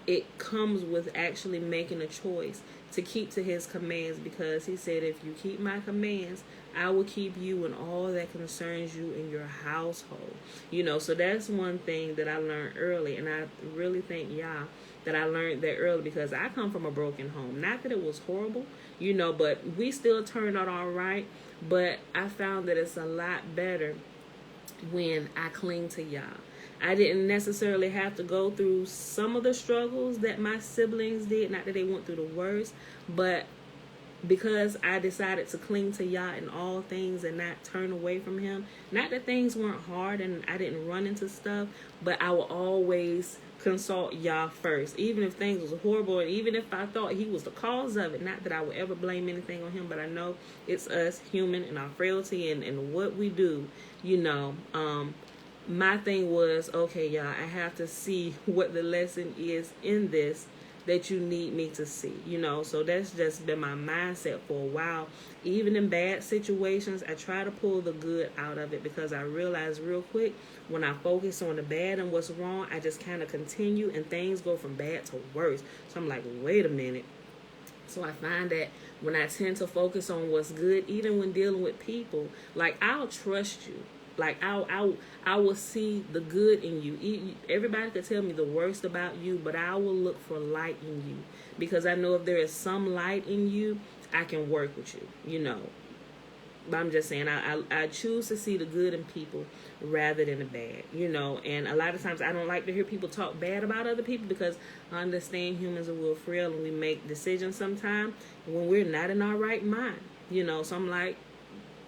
it comes with actually making a choice to keep to his commands, because he said, if you keep my commands, I will keep you and all that concerns you in your household. So that's one thing that I learned early, and I really thank Yah that I learned that early, because I come from a broken home. Not that it was horrible, but we still turned out all right. But I found that it's a lot better when I cling to Yah. I didn't necessarily have to go through some of the struggles that my siblings did. Not that they went through the worst, but because I decided to cling to Yah in all things and not turn away from him. Not that things weren't hard and I didn't run into stuff, but I will always consult Yah first, even if things was horrible, and even if I thought he was the cause of it. Not that I would ever blame anything on him, but I know it's us human and our frailty and what we do. My thing was, okay, Yah, I have to see what the lesson is in this that you need me to see, so that's just been my mindset for a while. Even in bad situations, I try to pull the good out of it, because I realize real quick, when I focus on the bad and what's wrong, I just kind of continue and things go from bad to worse. So I'm like, wait a minute. So I find that when I tend to focus on what's good, even when dealing with people, like, I'll trust you. Like, I will see the good in you. Everybody could tell me the worst about you, but I will look for light in you, because I know if there is some light in you, I can work with you, But I'm just saying, I choose to see the good in people rather than the bad, And a lot of times I don't like to hear people talk bad about other people, because I understand humans are real frail and we make decisions sometimes when we're not in our right mind, So I'm like,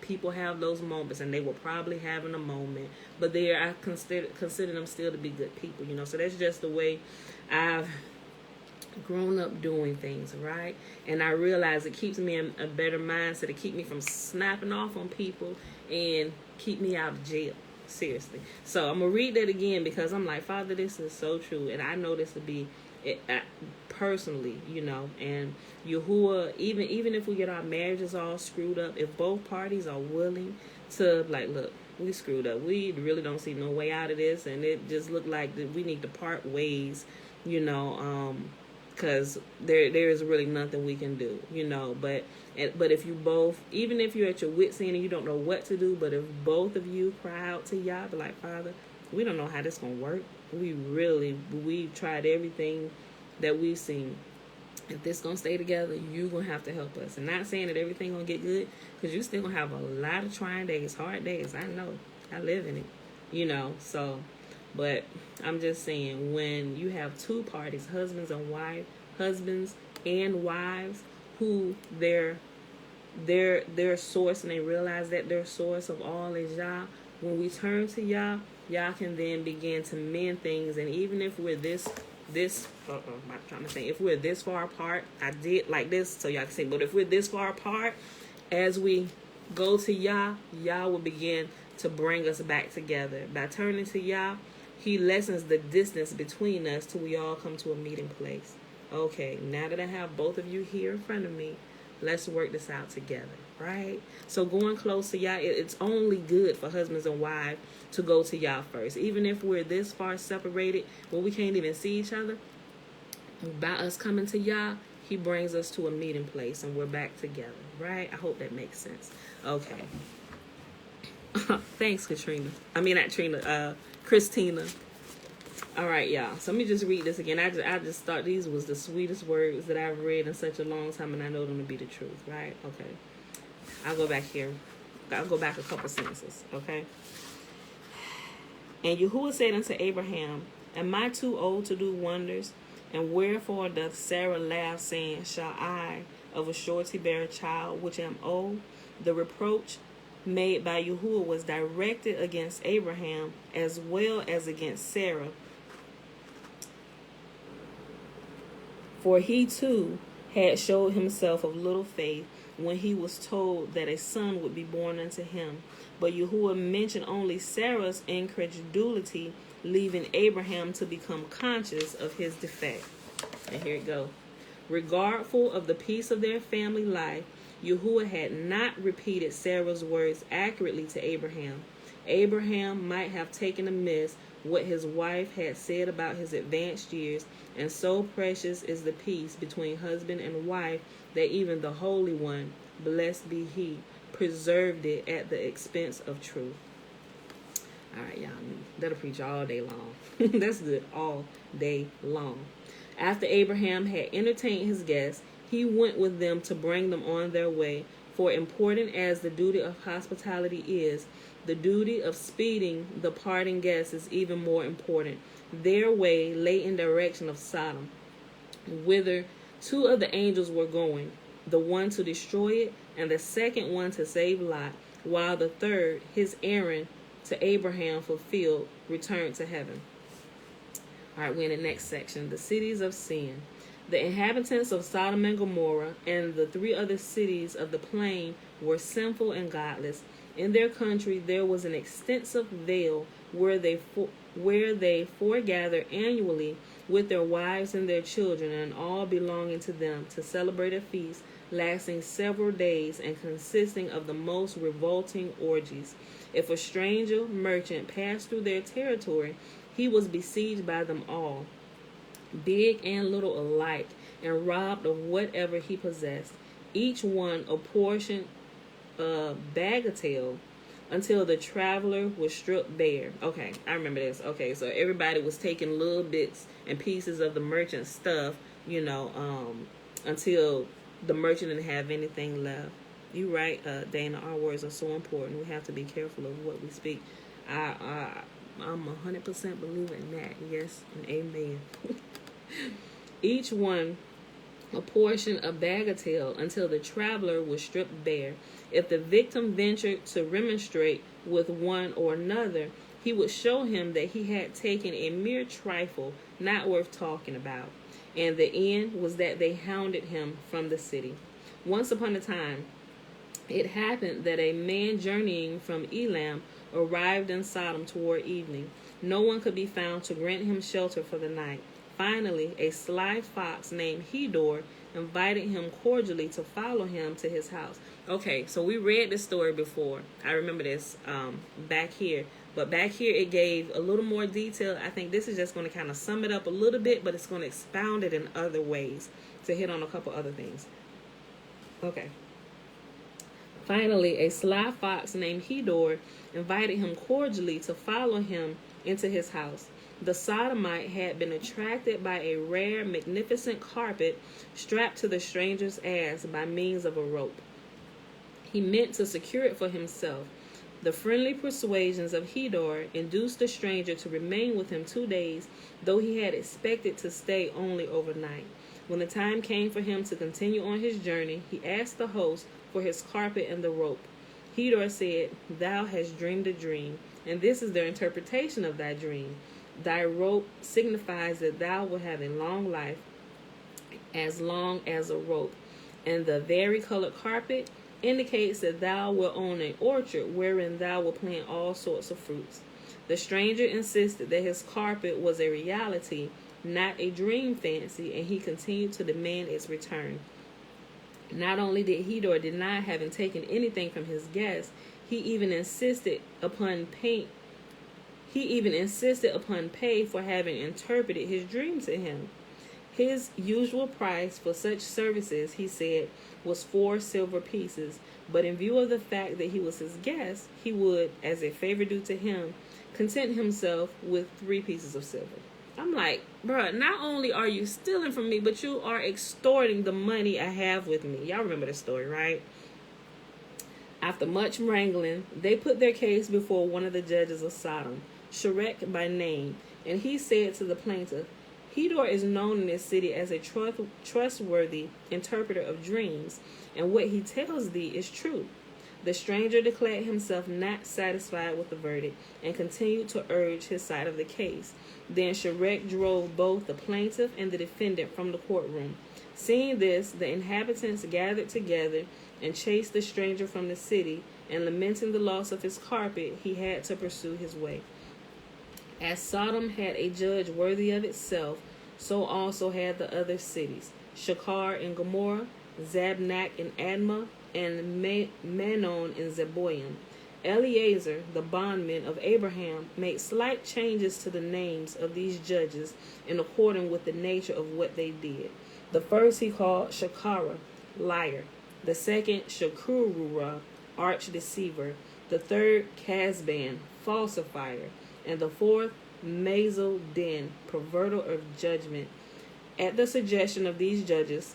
people have those moments, and they were probably having a moment, but I consider them still to be good people, So that's just the way I've grown up doing things, right? And I realize it keeps me in a better mindset. It keeps me from snapping off on people and keep me out of jail. Seriously. So I'm gonna read that again, because I'm like, Father, this is so true, and I know this to be it, personally, and Yahuwah, even if we get our marriages all screwed up, if both parties are willing to, like, look, we screwed up, we really don't see no way out of this, and it just looked like that we need to part ways, because there is really nothing we can do, but if you both, even if you're at your wit's end and you don't know what to do, but if both of you cry out to Yah, be like, Father, we don't know how this gonna work. We've tried everything that we've seen. If this gonna stay together, you gonna have to help us. And not saying that everything gonna get good, because you still gonna have a lot of trying days, hard days. I know, I live in it, so, but I'm just saying, when you have two parties, husbands and wives, who their source, and they realize that their source of all is Yah, when we turn to Yah, Yah can then begin to mend things. And even if we're I'm trying to say, if we're this far apart, I did like this so y'all can say, but if we're this far apart, as we go to Yah, Yah will begin to bring us back together. By turning to Yah, he lessens the distance between us till we all come to a meeting place. Okay, now that I have both of you here in front of me, let's work this out together, right? So going close to Yah, it's only good for husbands and wives to go to Yah first. Even if we're this far separated where we can't even see each other, by us coming to Yah, he brings us to a meeting place and we're back together, right? I hope that makes sense. Okay. Thanks, Katrina. I mean, not Trina, Christina. All right, y'all. So let me just read this again. I just thought these was the sweetest words that I've read in such a long time, and I know them to be the truth, right? Okay. I'll go back here. I'll go back a couple sentences, okay? And Yahuwah said unto Abraham, Am I too old to do wonders? And wherefore doth Sarah laugh, saying, Shall I of a surety bear a child which am old? The reproach made by Yahuwah was directed against Abraham as well as against Sarah. For he too had showed himself of little faith when he was told that a son would be born unto him. But Yahuwah mentioned only Sarah's incredulity, leaving Abraham to become conscious of his defect. And here it goes. Regardful of the peace of their family life, Yahuwah had not repeated Sarah's words accurately to Abraham. Abraham might have taken amiss what his wife had said about his advanced years, and so precious is the peace between husband and wife that even the Holy One, blessed be He, preserved it at the expense of truth. All right, y'all, that'll preach all day long. That's good, all day long. After Abraham had entertained his guests, he went with them to bring them on their way. For important as the duty of hospitality is, the duty of speeding the parting guests is even more important. Their way lay in direction of Sodom, whither two of the angels were going, the one to destroy it, and the second one to save Lot, while the third, his errand to Abraham fulfilled, returned to heaven. All right, we're in the next section, the cities of sin. The inhabitants of Sodom and Gomorrah and the three other cities of the plain were sinful and godless. In their country there was an extensive vale where they foregather annually with their wives and their children and all belonging to them to celebrate a feast lasting several days and consisting of the most revolting orgies. If a stranger merchant passed through their territory, he was besieged by them all, big and little alike, and robbed of whatever he possessed, each one a portion bagatelle, until the traveler was stripped bare. Okay, I remember this. Okay, so everybody was taking little bits and pieces of the merchant's stuff, until the merchant didn't have anything left. You right, Dana, our words are so important. We have to be careful of what we speak. I'm 100% believer in that. Yes and amen. Each one a portion of bagatelle until the traveler was stripped bare. If the victim ventured to remonstrate with one or another, he would show him that he had taken a mere trifle, not worth talking about. And the end was that they hounded him from the city. Once upon a time, it happened that a man journeying from Elam arrived in Sodom toward evening. No one could be found to grant him shelter for the night. Finally, a sly fox named Hedor invited him cordially to follow him to his house. Okay, so we read this story before. I remember this back here. But back here it gave a little more detail. I think this is just going to kind of sum it up a little bit, but it's going to expound it in other ways to hit on a couple other things. Okay. Finally, a sly fox named Hedor invited him cordially to follow him into his house. The sodomite had been attracted by a rare, magnificent carpet strapped to the stranger's ass by means of a rope. He meant to secure it for himself. The friendly persuasions of Hedor induced the stranger to remain with him 2 days, though he had expected to stay only overnight. When the time came for him to continue on his journey, he asked the host for his carpet and the rope. Hedor said, "Thou hast dreamed a dream, and this is their interpretation of thy dream. Thy rope signifies that thou wilt have a long life, as long as a rope, and the varicolored carpet indicates that thou wilt own an orchard wherein thou wilt plant all sorts of fruits." The stranger insisted that his carpet was a reality, not a dream fancy, and he continued to demand its return. Not only did Hedor deny having taken anything from his guest, he even insisted upon pay for having interpreted his dream to him. His usual price for such services, he said, was 4 silver pieces, but in view of the fact that he was his guest, he would, as a favor due to him, content himself with 3 pieces of silver. like, bruh, not only are you stealing from me, but you are extorting the money I have with me. Y'all remember the story, right? After much wrangling, they put their case before one of the judges of Sodom, Shrek by name, and he said to the plaintiff, Hedor is known in this city as a trustworthy interpreter of dreams, and what he tells thee is true. The stranger declared himself not satisfied with the verdict and continued to urge his side of the case. Then Shrek drove both the plaintiff and the defendant from the courtroom. Seeing this, the inhabitants gathered together and chased the stranger from the city, and lamenting the loss of his carpet, he had to pursue his way. As Sodom had a judge worthy of itself, so also had the other cities, Shachar and Gomorrah, Zabnak and Admah, and Manon and Zeboim. Eliezer, the bondman of Abraham, made slight changes to the names of these judges in accordance with the nature of what they did. The first he called Shakara, liar. The second, Shakurura, arch deceiver. The third, Casban, falsifier. And the fourth, Mazel Din, perverter of judgment. At the suggestion of these judges,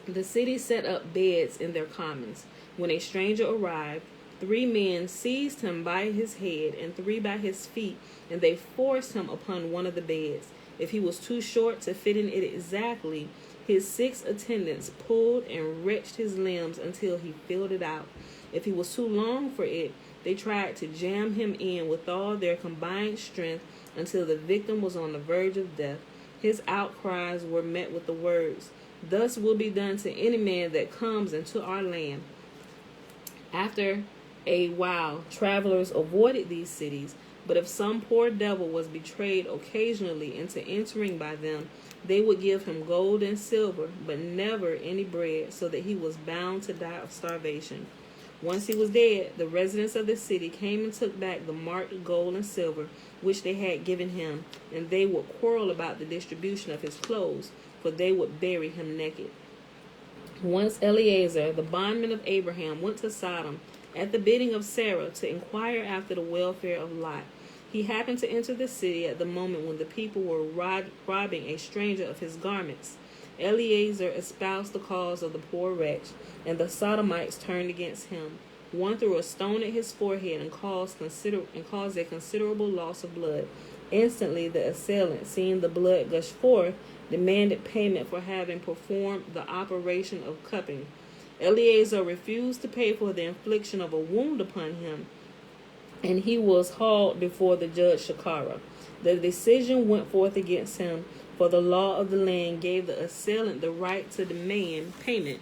the city set up beds in their commons. When a stranger arrived, 3 men seized him by his head and 3 by his feet, and they forced him upon one of the beds. If he was too short to fit in it exactly, his 6 attendants pulled and wrenched his limbs until he filled it out. If he was too long for it, they tried to jam him in with all their combined strength until the victim was on the verge of death. His outcries were met with the words, "Thus will be done to any man that comes into our land." After a while, travelers avoided these cities, but if some poor devil was betrayed occasionally into entering by them, they would give him gold and silver, but never any bread, so that he was bound to die of starvation. Once he was dead, the residents of the city came and took back the marked gold and silver which they had given him, and they would quarrel about the distribution of his clothes, for they would bury him naked. Once Eliezer, the bondman of Abraham, went to Sodom at the bidding of Sarah to inquire after the welfare of Lot. He happened to enter the city at the moment when the people were robbing a stranger of his garments. Eliezer espoused the cause of the poor wretch, and the Sodomites turned against him. One threw a stone at his forehead and caused a considerable loss of blood. Instantly the assailant, seeing the blood gush forth, demanded payment for having performed the operation of cupping. Eliezer refused to pay for the infliction of a wound upon him, and he was hauled before the judge Shakara. The decision went forth against him, for the law of the land gave the assailant the right to demand payment.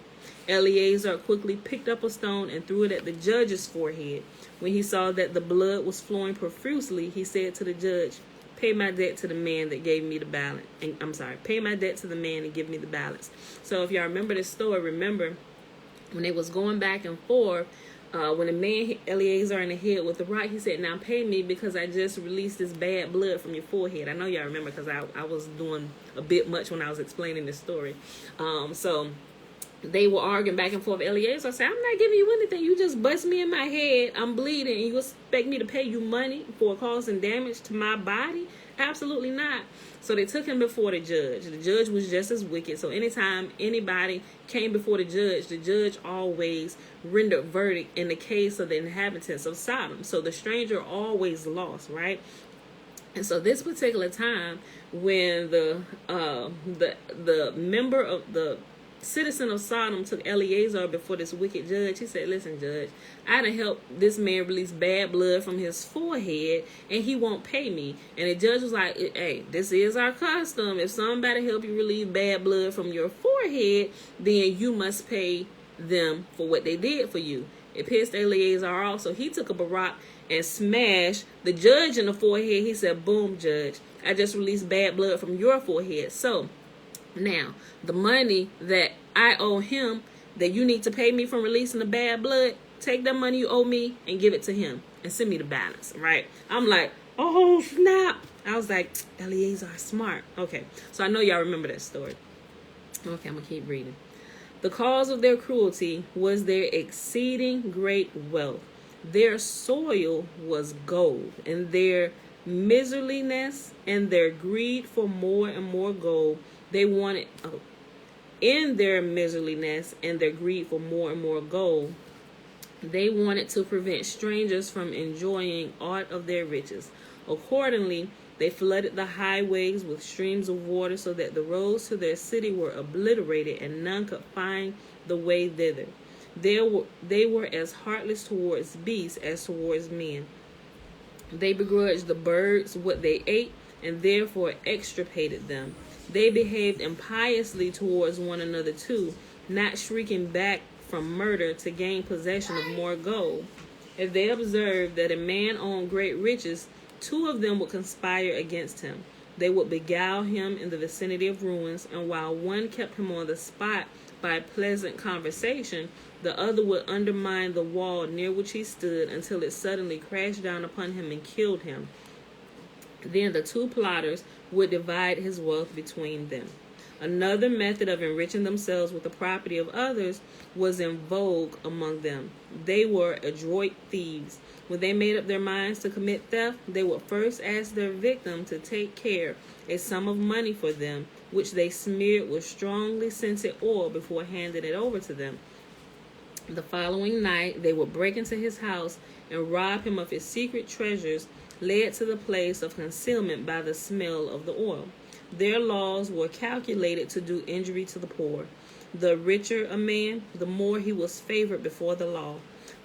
Eliezer quickly picked up a stone and threw it at the judge's forehead. When he saw that the blood was flowing profusely, he said to the judge, "Pay my debt to the man that gave me the balance." Pay my debt to the man and give me the balance. So if y'all remember this story, remember when they was going back and forth, when the man hit Eliezer in the head with the rock, he said, "Now pay me because I just released this bad blood from your forehead." I know y'all remember because I was doing a bit much when I was explaining this story. So they were arguing back and forth. Eliezer said, "I'm not giving you anything. You just bust me in my head. I'm bleeding. And you expect me to pay you money for causing damage to my body? Absolutely not." So they took him before the judge. The judge was just as wicked. So anytime anybody came before the judge always rendered verdict in the case of the inhabitants of Sodom. So the stranger always lost, right? And so this particular time, when the member of the citizen of Sodom took Eliezer before this wicked judge, he said, "Listen, judge, I done helped this man release bad blood from his forehead, and he won't pay me." And the judge was like, "Hey, this is our custom. If somebody help you relieve bad blood from your forehead, then you must pay them for what they did for you." It pissed Eliezer off, so he took up a rock and smashed the judge in the forehead. He said, "Boom, judge, I just released bad blood from your forehead. So now, the money that I owe him, that you need to pay me from releasing the bad blood, take that money you owe me and give it to him and send me the balance," right? I'm like, oh, snap. I was like, Eliezer is smart. Okay, so I know y'all remember that story. Okay, I'm going to keep reading. "The cause of their cruelty was their exceeding great wealth. Their soil was gold, and their miserliness and their greed for more and more gold, they wanted, in their miserliness and their greed for more and more gold, they wanted to prevent strangers from enjoying aught of their riches. Accordingly, they flooded the highways with streams of water so that the roads to their city were obliterated and none could find the way thither. They were as heartless towards beasts as towards men. They begrudged the birds what they ate and therefore extirpated them. They behaved impiously towards one another too, not shrinking back from murder to gain possession of more gold. If they observed that a man owned great riches, 2 of them would conspire against him. They would beguile him in the vicinity of ruins, and while one kept him on the spot by pleasant conversation, the other would undermine the wall near which he stood until it suddenly crashed down upon him and killed him. Then the 2 plotters would divide his wealth between them. Another method of enriching themselves with the property of others was in vogue among them. They were adroit thieves. When they made up their minds to commit theft, they would first ask their victim to take care a sum of money for them, which they smeared with strongly scented oil before handing it over to them. The following night, they would break into his house and rob him of his secret treasures, led to the place of concealment by the smell of the oil. Their laws were calculated to do injury to the poor. The richer a man, the more he was favored before the law.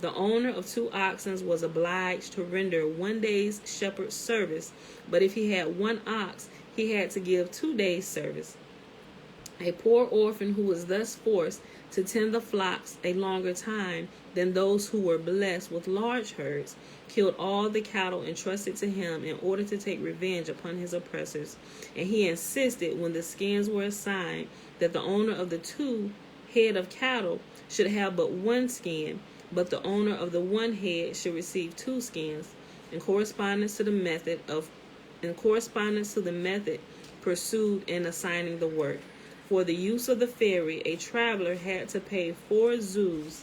The owner of 2 oxen was obliged to render 1 day's shepherd's service, but if he had 1 ox, he had to give 2 days' service. A poor orphan who was thus forced to tend the flocks a longer time than those who were blessed with large herds, killed all the cattle entrusted to him in order to take revenge upon his oppressors. And he insisted, when the skins were assigned, that the owner of the 2 head of cattle should have but 1 skin, but the owner of the 1 head should receive 2 skins, in correspondence to the method pursued in assigning the work. For the use of the ferry, a traveler had to pay 4 zuz,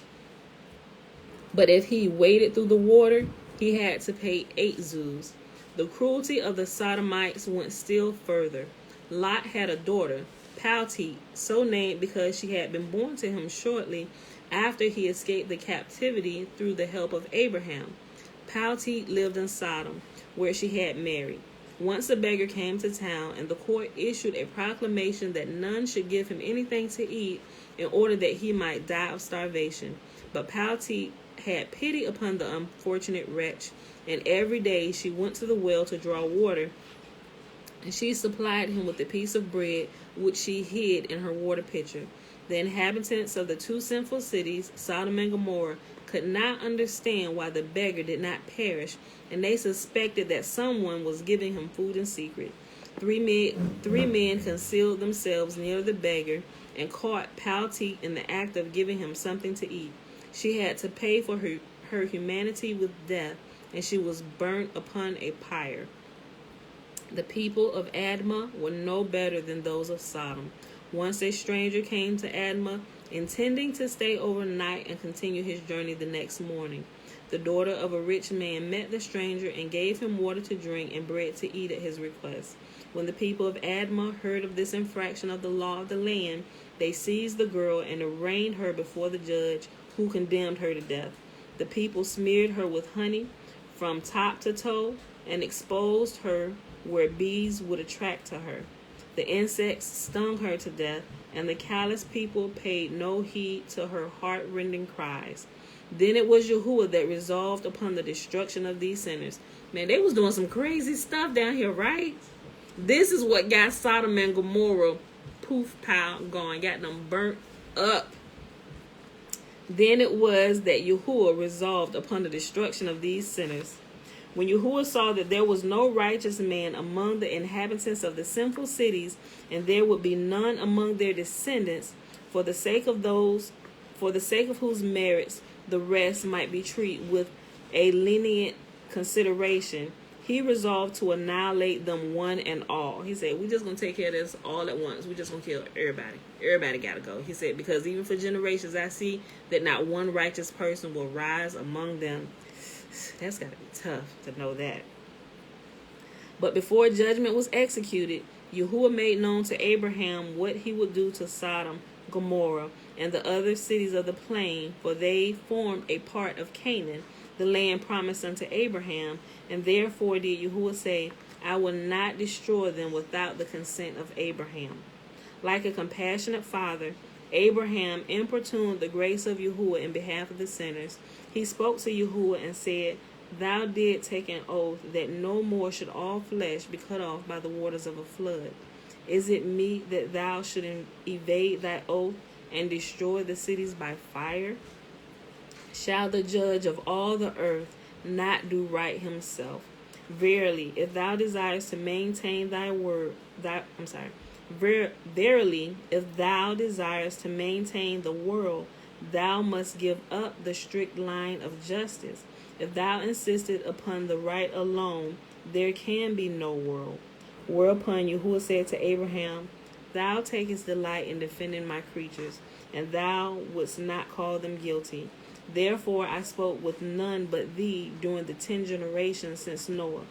but if he waded through the water, he had to pay 8 zuz. The cruelty of the Sodomites went still further. Lot had a daughter, Paltit, so named because she had been born to him shortly after he escaped the captivity through the help of Abraham. Paltit lived in Sodom, where she had married. Once a beggar came to town, and the court issued a proclamation that none should give him anything to eat in order that he might die of starvation. But Paltit had pity upon the unfortunate wretch, and every day she went to the well to draw water, and she supplied him with a piece of bread which she hid in her water pitcher. The inhabitants of the 2 sinful cities, Sodom and Gomorrah, could not understand why the beggar did not perish, and they suspected that someone was giving him food in secret. 3 men concealed themselves near the beggar and caught Paltit in the act of giving him something to eat. She had to pay for her humanity with death, and she was burnt upon a pyre. The people of Admah were no better than those of Sodom. Once a stranger came to Admah, intending to stay overnight and continue his journey the next morning. The daughter of a rich man met the stranger and gave him water to drink and bread to eat at his request. When the people of Admah heard of this infraction of the law of the land, they seized the girl and arraigned her before the judge, who condemned her to death. The people smeared her with honey from top to toe and exposed her where bees would attract to her. The insects stung her to death, and the callous people paid no heed to her heart-rending cries. Then it was Yahuwah that resolved upon the destruction of these sinners. Man, they was doing some crazy stuff down here, right? This is what got Sodom and Gomorrah poof, pow, going, got them burnt up. Then it was that Yahuwah resolved upon the destruction of these sinners. When Yahuwah saw that there was no righteous man among the inhabitants of the sinful cities, and there would be none among their descendants, for the sake of whose merits the rest might be treated with a lenient consideration, he resolved to annihilate them one and all. He said, we're just going to take care of this all at once. We're just going to kill everybody. Everybody got to go. He said, because even for generations I see that not one righteous person will rise among them. That's got to be tough to know that. But before judgment was executed, Yahuwah made known to Abraham what he would do to Sodom, Gomorrah, and the other cities of the plain, for they formed a part of Canaan, the land promised unto Abraham, and therefore did Yahuwah say, I will not destroy them without the consent of Abraham. Like a compassionate father, Abraham importuned the grace of Yahuwah in behalf of the sinners. He spoke to Yahuwah and said, Thou didst take an oath that no more should all flesh be cut off by the waters of a flood. Is it meet that thou should evade thy oath and destroy the cities by fire? Shall the judge of all the earth not do right himself? Verily, if thou desirest to maintain thy word, verily, if thou desirest to maintain the world, thou must give up the strict line of justice. If thou insisted upon the right alone, there can be no world. Whereupon Yahuwah said to Abraham, Thou takest delight in defending my creatures, and thou wouldst not call them guilty. Therefore I spoke with none but thee during the 10 generations since Noah.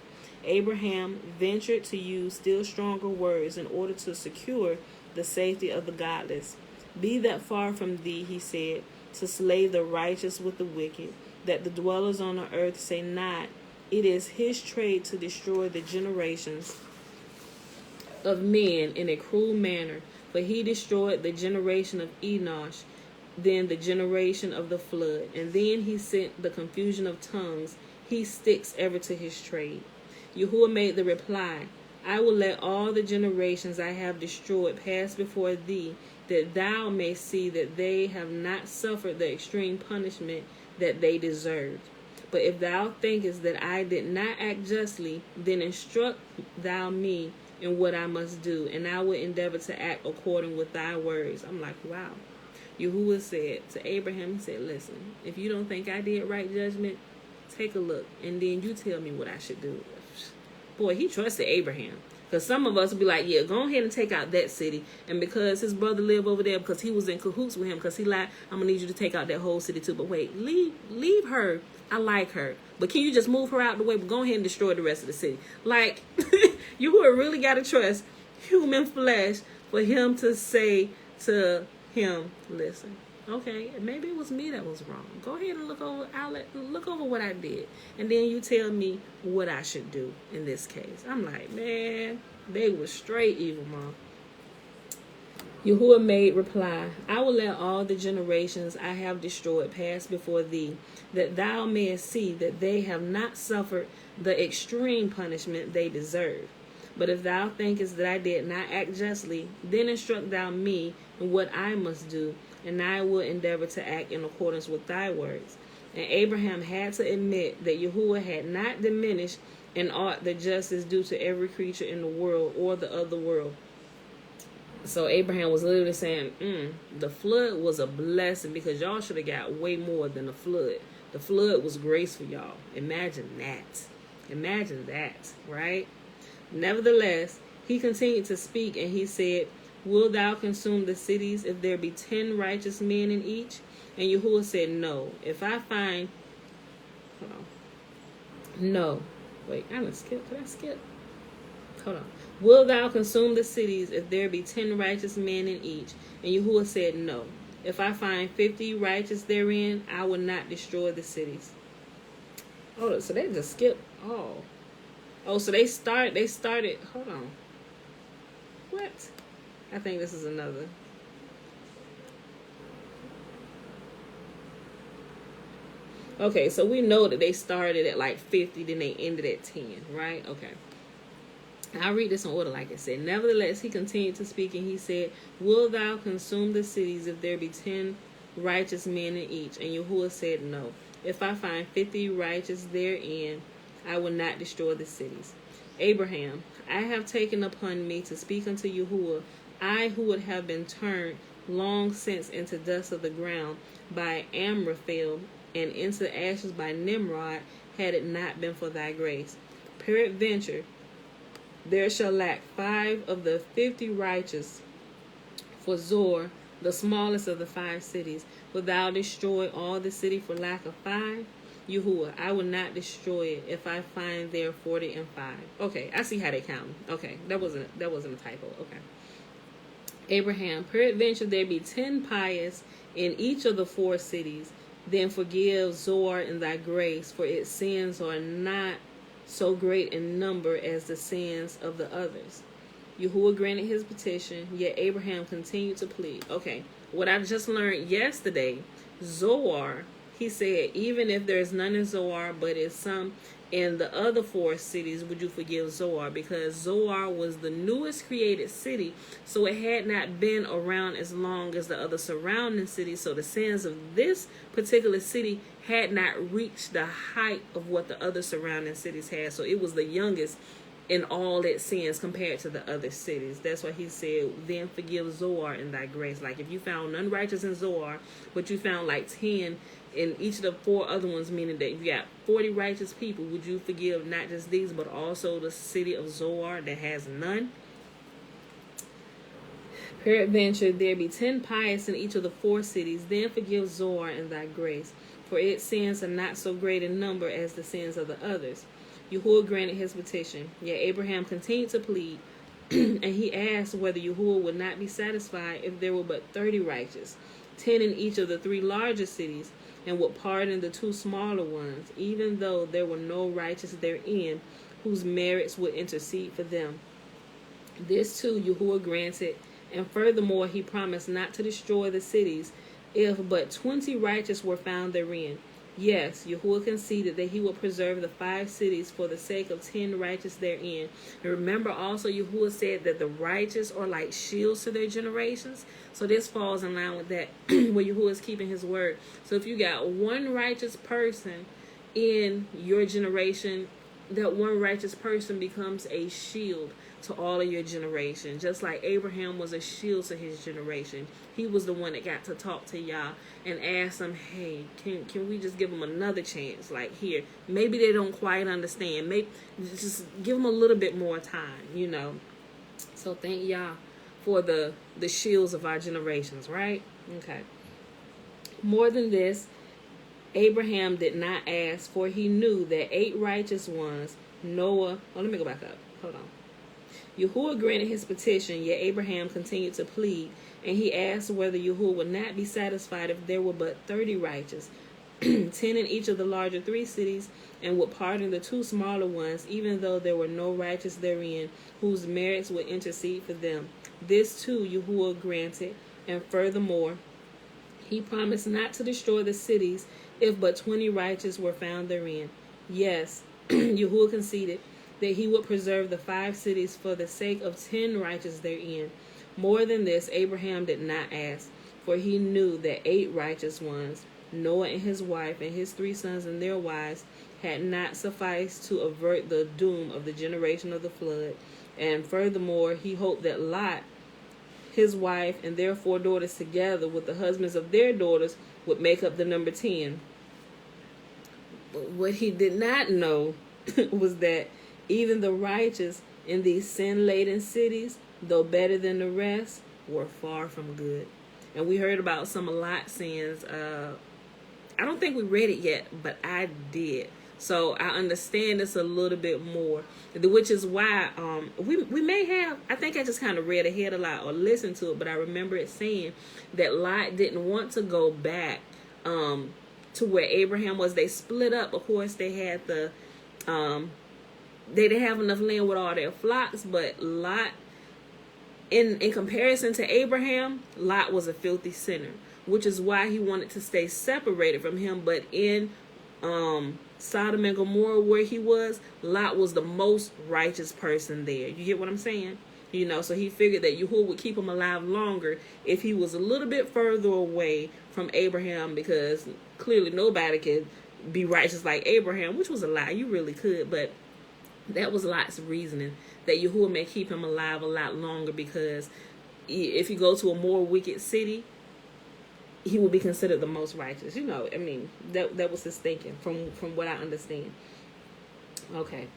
Abraham ventured to use still stronger words in order to secure the safety of the godless. Be that far from thee, he said, to slay the righteous with the wicked, that the dwellers on the earth say not, it is his trade to destroy the generations of men in a cruel manner, for he destroyed the generation of Enoch, then the generation of the flood, and then he sent the confusion of tongues. He sticks ever to his trade. Yahuwah made the reply, I will let all the generations I have destroyed pass before thee, that thou mayst see that they have not suffered the extreme punishment that they deserved. But if thou thinkest that I did not act justly, then instruct thou me in what I must do, and I will endeavor to act according with thy words. I'm like, wow. Yahuwah said to Abraham, he said, listen, if you don't think I did right judgment, take a look, and then you tell me what I should do. Boy, he trusted Abraham. Because some of us will be like, yeah, go ahead and take out that city. And because his brother lived over there, because he was in cahoots with him, because he lied, I'm going to need you to take out that whole city too. But wait, leave her. I like her. But can you just move her out the way? But go ahead and destroy the rest of the city. Like, you would really got to trust human flesh for him to say to him, listen, okay, maybe it was me that was wrong. Go ahead and look over what I did, and then you tell me what I should do in this case. I'm like, man, they were straight evil, Mom. Yahuwah made reply, I will let all the generations I have destroyed pass before thee, that thou mayest see that they have not suffered the extreme punishment they deserve. But if thou thinkest that I did not act justly, then instruct thou me in what I must do, and I will endeavor to act in accordance with thy words. And Abraham had to admit that Yahuwah had not diminished in aught the justice due to every creature in the world or the other world. So Abraham was literally saying, the flood was a blessing because y'all should have got way more than the flood. The flood was grace for y'all. Imagine that. Imagine that, right? Nevertheless, he continued to speak, and he said, Wilt thou consume the cities if there be 10 righteous men in each? And Yahuwah said, No. If I find... Hold on. No. Wait, I'm going to skip. Could I skip? Hold on. Wilt thou consume the cities if there be 10 righteous men in each? And Yahuwah said, No. If I find 50 righteous therein, I will not destroy the cities. Oh, so they just skipped all. Oh, so they started, hold on. What? I think this is another. Okay, so we know that they started at like 50, then they ended at 10, right? Okay. I'll read this in order like it said. Nevertheless, he continued to speak, and he said, Will thou consume the cities if there be 10 righteous men in each? And Yahuwah said, No. If I find 50 righteous therein, I will not destroy the cities. Abraham, I have taken upon me to speak unto Yahuwah, I who would have been turned long since into dust of the ground by Raphael, and into ashes by Nimrod, had it not been for thy grace. Peradventure, there shall lack 5 of the 50 righteous for Zor, the smallest of the 5 cities. Wilt thou destroy all the city for lack of 5? Yahuwah, I will not destroy it if I find there 45. Okay, I see how they count. Okay, that wasn't a typo. Okay. Abraham, peradventure there be 10 pious in each of the 4 cities, then forgive Zoar in thy grace, for its sins are not so great in number as the sins of the others. Yahuwah granted his petition, yet Abraham continued to plead. Okay, what I just learned yesterday, Zoar, he said, even if there's none in Zoar, but it's some in the other 4 cities, would you forgive Zoar? Because Zoar was the newest created city, so it had not been around as long as the other surrounding cities. So the sins of this particular city had not reached the height of what the other surrounding cities had. So it was the youngest in all its sins compared to the other cities. That's why he said, then forgive Zoar in thy grace. Like if you found none righteous in Zoar, but you found like 10 in each of the 4 other ones, meaning that you got 40 righteous people, would you forgive not just these, but also the city of Zoar that has none? Peradventure there be 10 pious in each of the 4 cities, then forgive Zoar in thy grace, for its sins are not so great in number as the sins of the others. Yahuwah granted his petition, yet Abraham continued to plead, and he asked whether Yahuwah would not be satisfied if there were but 30 righteous, 10 in each of the 3 larger cities, and would pardon the 2 smaller ones, even though there were no righteous therein, whose merits would intercede for them. This too Yahuwah granted, and furthermore he promised not to destroy the cities, if but 20 righteous were found therein. Yes, Yahuwah conceded that he would preserve the 5 cities for the sake of 10 righteous therein. And remember also Yahuwah said that the righteous are like shields to their generations. So this falls in line with that, where Yahuwah is keeping his word. So if you got one righteous person in your generation, that one righteous person becomes a shield to all of your generation. Just like Abraham was a shield to his generation. He was the one that got to talk to Yah and ask him, hey, can we just give them another chance? Like here, maybe they don't quite understand. Maybe just give them a little bit more time, you know. So thank Yah for the shields of our generations, right? Okay. More than this, Abraham did not ask, for he knew that 8 righteous ones, Noah... Oh, let me go back up. Hold on. Yahuwah granted his petition, yet Abraham continued to plead, and he asked whether Yahuwah would not be satisfied if there were but 30 righteous, 10 in each of the larger 3 cities, and would pardon the 2 smaller ones, even though there were no righteous therein, whose merits would intercede for them. This too Yahuwah granted, and furthermore, he promised not to destroy the cities if but 20 righteous were found therein. Yes, Yahuwah conceded that he would preserve the 5 cities for the sake of 10 righteous therein. More than this, Abraham did not ask, for he knew that 8 righteous ones, Noah and his wife and his 3 sons and their wives, had not sufficed to avert the doom of the generation of the flood. And furthermore, he hoped that Lot, his wife, and their 4 daughters together with the husbands of their daughters would make up the number 10. But what he did not know was that even the righteous in these sin-laden cities, though better than the rest, were far from good. And we heard about some Lot's sins. I don't think we read it yet, but I did. So I understand this a little bit more, which is why we may have, I think I just kind of read ahead a lot or listened to it, but I remember it saying that Lot didn't want to go back to where Abraham was. They split up. Of course, they had they didn't have enough land with all their flocks, but Lot, in comparison to Abraham, Lot was a filthy sinner, which is why he wanted to stay separated from him. But in Sodom and Gomorrah, where he was, Lot was the most righteous person there. You get what I'm saying? You know, so he figured that Yahuwah would keep him alive longer if he was a little bit further away from Abraham, because clearly nobody could be righteous like Abraham, which was a lie. You really could, but that was Lot's reasoning, that Yahuwah may keep him alive a lot longer, because if you go to a more wicked city, he will be considered the most righteous. You know, I mean, that was his thinking from what I understand. Okay.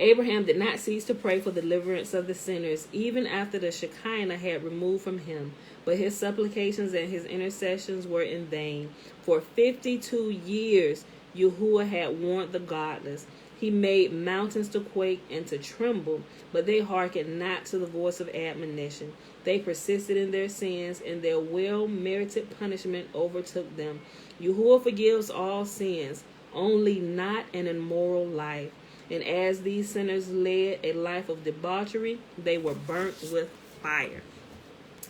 Abraham did not cease to pray for the deliverance of the sinners, even after the Shekinah had removed from him. But his supplications and his intercessions were in vain. For 52 years, Yahuwah had warned the godless. He made mountains to quake and to tremble, but they hearkened not to the voice of admonition. They persisted in their sins, and their well-merited punishment overtook them. Yahuwah forgives all sins, only not an immoral life. And as these sinners led a life of debauchery, they were burnt with fire.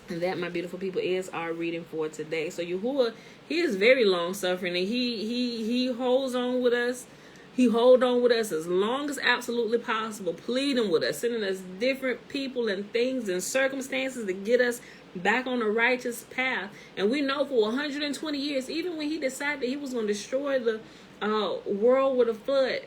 And that, my beautiful people, is our reading for today. So Yahuwah, he is very long-suffering, and he holds on with us. He hold on with us as long as absolutely possible, pleading with us, sending us different people and things and circumstances to get us back on the righteous path. And we know for 120 years, even when he decided that he was going to destroy the world with a flood,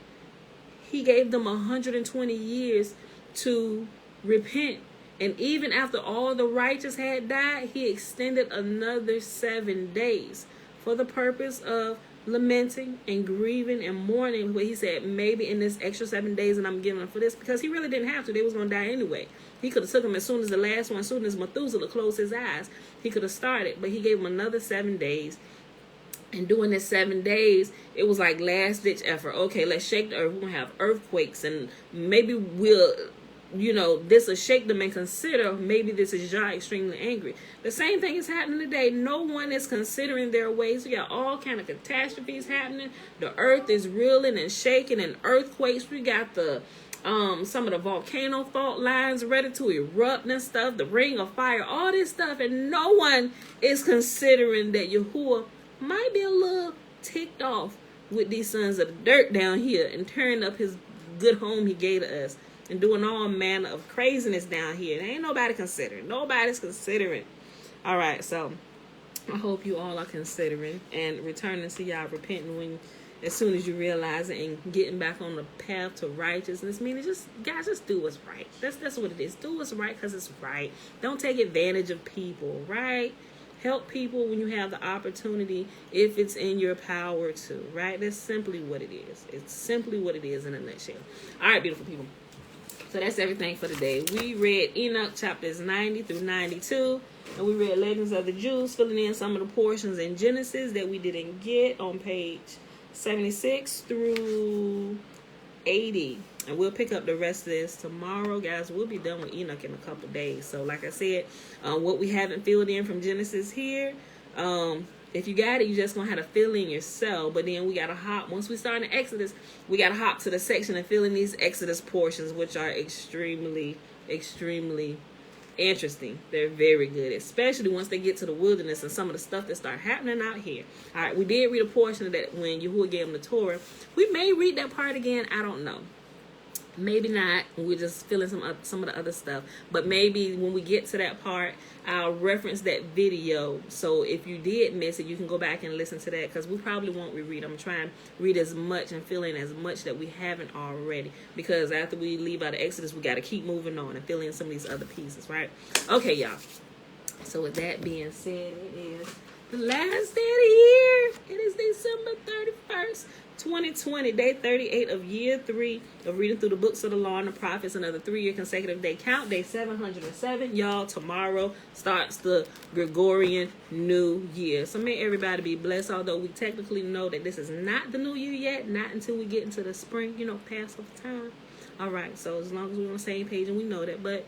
he gave them 120 years to repent. And even after all the righteous had died, he extended another 7 days for the purpose of lamenting and grieving and mourning. But he said, maybe in this extra 7 days that I'm giving them for this, because he really didn't have to. They was going to die anyway. He could have took them as soon as the last one, as soon as Methuselah closed his eyes. He could have started, but he gave them another 7 days. And during this 7 days, it was like last-ditch effort. Okay, let's shake the earth. We're going to have earthquakes, and maybe we'll, this will shake them and consider maybe this is Jah extremely angry. The same thing is happening today. No one is considering their ways. We got all kind of catastrophes happening. The earth is reeling and shaking, and earthquakes. We got the some of the volcano fault lines ready to erupt and stuff, the ring of fire, all this stuff, and no one is considering that Yahuwah might be a little ticked off with these sons of the dirt down here and tearing up his good home he gave to us and doing all manner of craziness down here. There ain't nobody considering. Nobody's considering. All right, so I hope you all are considering and returning to y'all, repenting as soon as you realize it, and getting back on the path to righteousness. Meaning, just do what's right. That's what it is. Do what's right because it's right. Don't take advantage of people, right? Help people when you have the opportunity, if it's in your power to, right? That's simply what it is. It's simply what it is in a nutshell. All right, beautiful people. So that's everything for today. We read Enoch chapters 90 through 92. And we read Legends of the Jews, filling in some of the portions in Genesis that we didn't get on page 76 through 80. And we'll pick up the rest of this tomorrow, guys. We'll be done with Enoch in a couple days. So like I said, what we haven't filled in from Genesis here, if you got it, you just gonna have to fill in yourself. But then we gotta hop, once we start in Exodus, we gotta hop to the section and fill in these Exodus portions, which are extremely interesting. They're very good, especially once they get to the wilderness and some of the stuff that start happening out here. All right, we did read a portion of that when Yahuwah gave them the Torah. We may read that part again. I don't know. Maybe not. We're just feeling some of the other stuff. But maybe when we get to that part, I'll reference that video. So if you did miss it, you can go back and listen to that, because we probably won't reread. I'm trying to read as much and fill in as much that we haven't already. Because after we leave out of Exodus, we got to keep moving on and fill in some of these other pieces, right? Okay, y'all. So with that being said, it is the last day of the year. It is December 31st. 2020, day 38 of year 3 of reading through the books of the law and the prophets. Another 3-year consecutive day count, day 707. Y'all, tomorrow starts the Gregorian New Year. So may everybody be blessed, although we technically know that this is not the New Year yet, not until we get into the spring, Passover time. All right, so as long as we're on the same page and we know that, but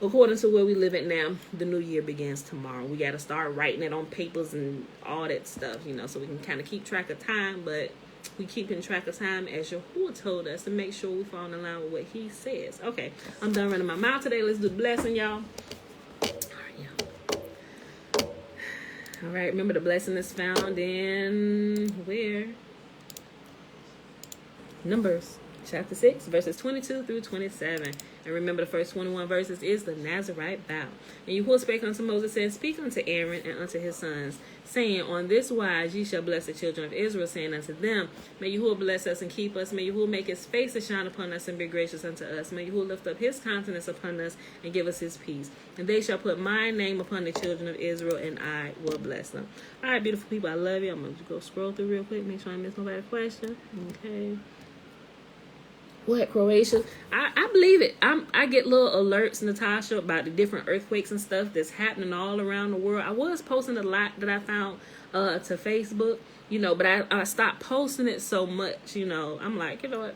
according to where we live at now, the new year begins tomorrow. We got to start writing it on papers and all that stuff, so we can kind of keep track of time, but we keeping track of time as Yahuwah told us to make sure we fall in line with what he says. Okay, I'm done running my mouth today. Let's do the blessing, y'all. All right, remember the blessing is found in where? Numbers chapter 6, verses 22 through 27. And remember, the first 21 verses is the Nazarite vow. And Yahuwah spake unto Moses, saying, Speak unto Aaron and unto his sons, saying, On this wise ye shall bless the children of Israel, saying unto them, May Yahuwah bless us and keep us. May Yahuwah make his face to shine upon us and be gracious unto us. May Yahuwah lift up his countenance upon us and give us his peace. And they shall put my name upon the children of Israel, and I will bless them. All right, beautiful people, I love you. I'm going to go scroll through real quick, make sure I miss nobody's question. Okay. What, Croatia? I believe it. I get little alerts, Natasha, about the different earthquakes and stuff that's happening all around the world. I was posting a lot that I found to Facebook, but I stopped posting it so much, I'm like, you know what?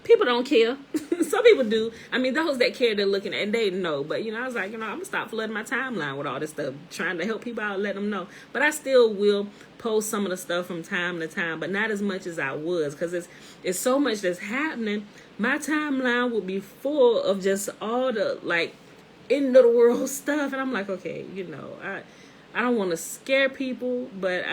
People don't care. Some people do. I mean, those that care, they're looking at, and they know. But, I was like, I'm going to stop flooding my timeline with all this stuff, trying to help people out, let them know. But I still will post some of the stuff from time to time, but not as much as I was, because it's so much that's happening. My timeline will be full of just all the, like, end of the world stuff. And I'm like, okay, I don't want to scare people, but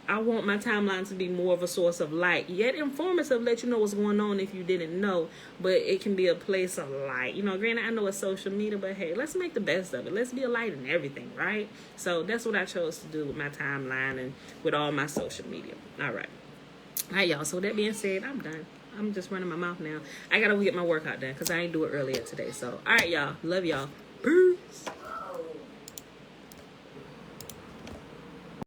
I want my timeline to be more of a source of light, yet informative, let you know what's going on if you didn't know, but it can be a place of light. Granted, I know it's social media, but hey, let's make the best of it. Let's be a light in everything, right? So that's what I chose to do with my timeline and with all my social media. All right, y'all. So that being said, I'm done. I'm just running my mouth now. I got to get my workout done because I ain't do it earlier today. So, all right, y'all. Love y'all.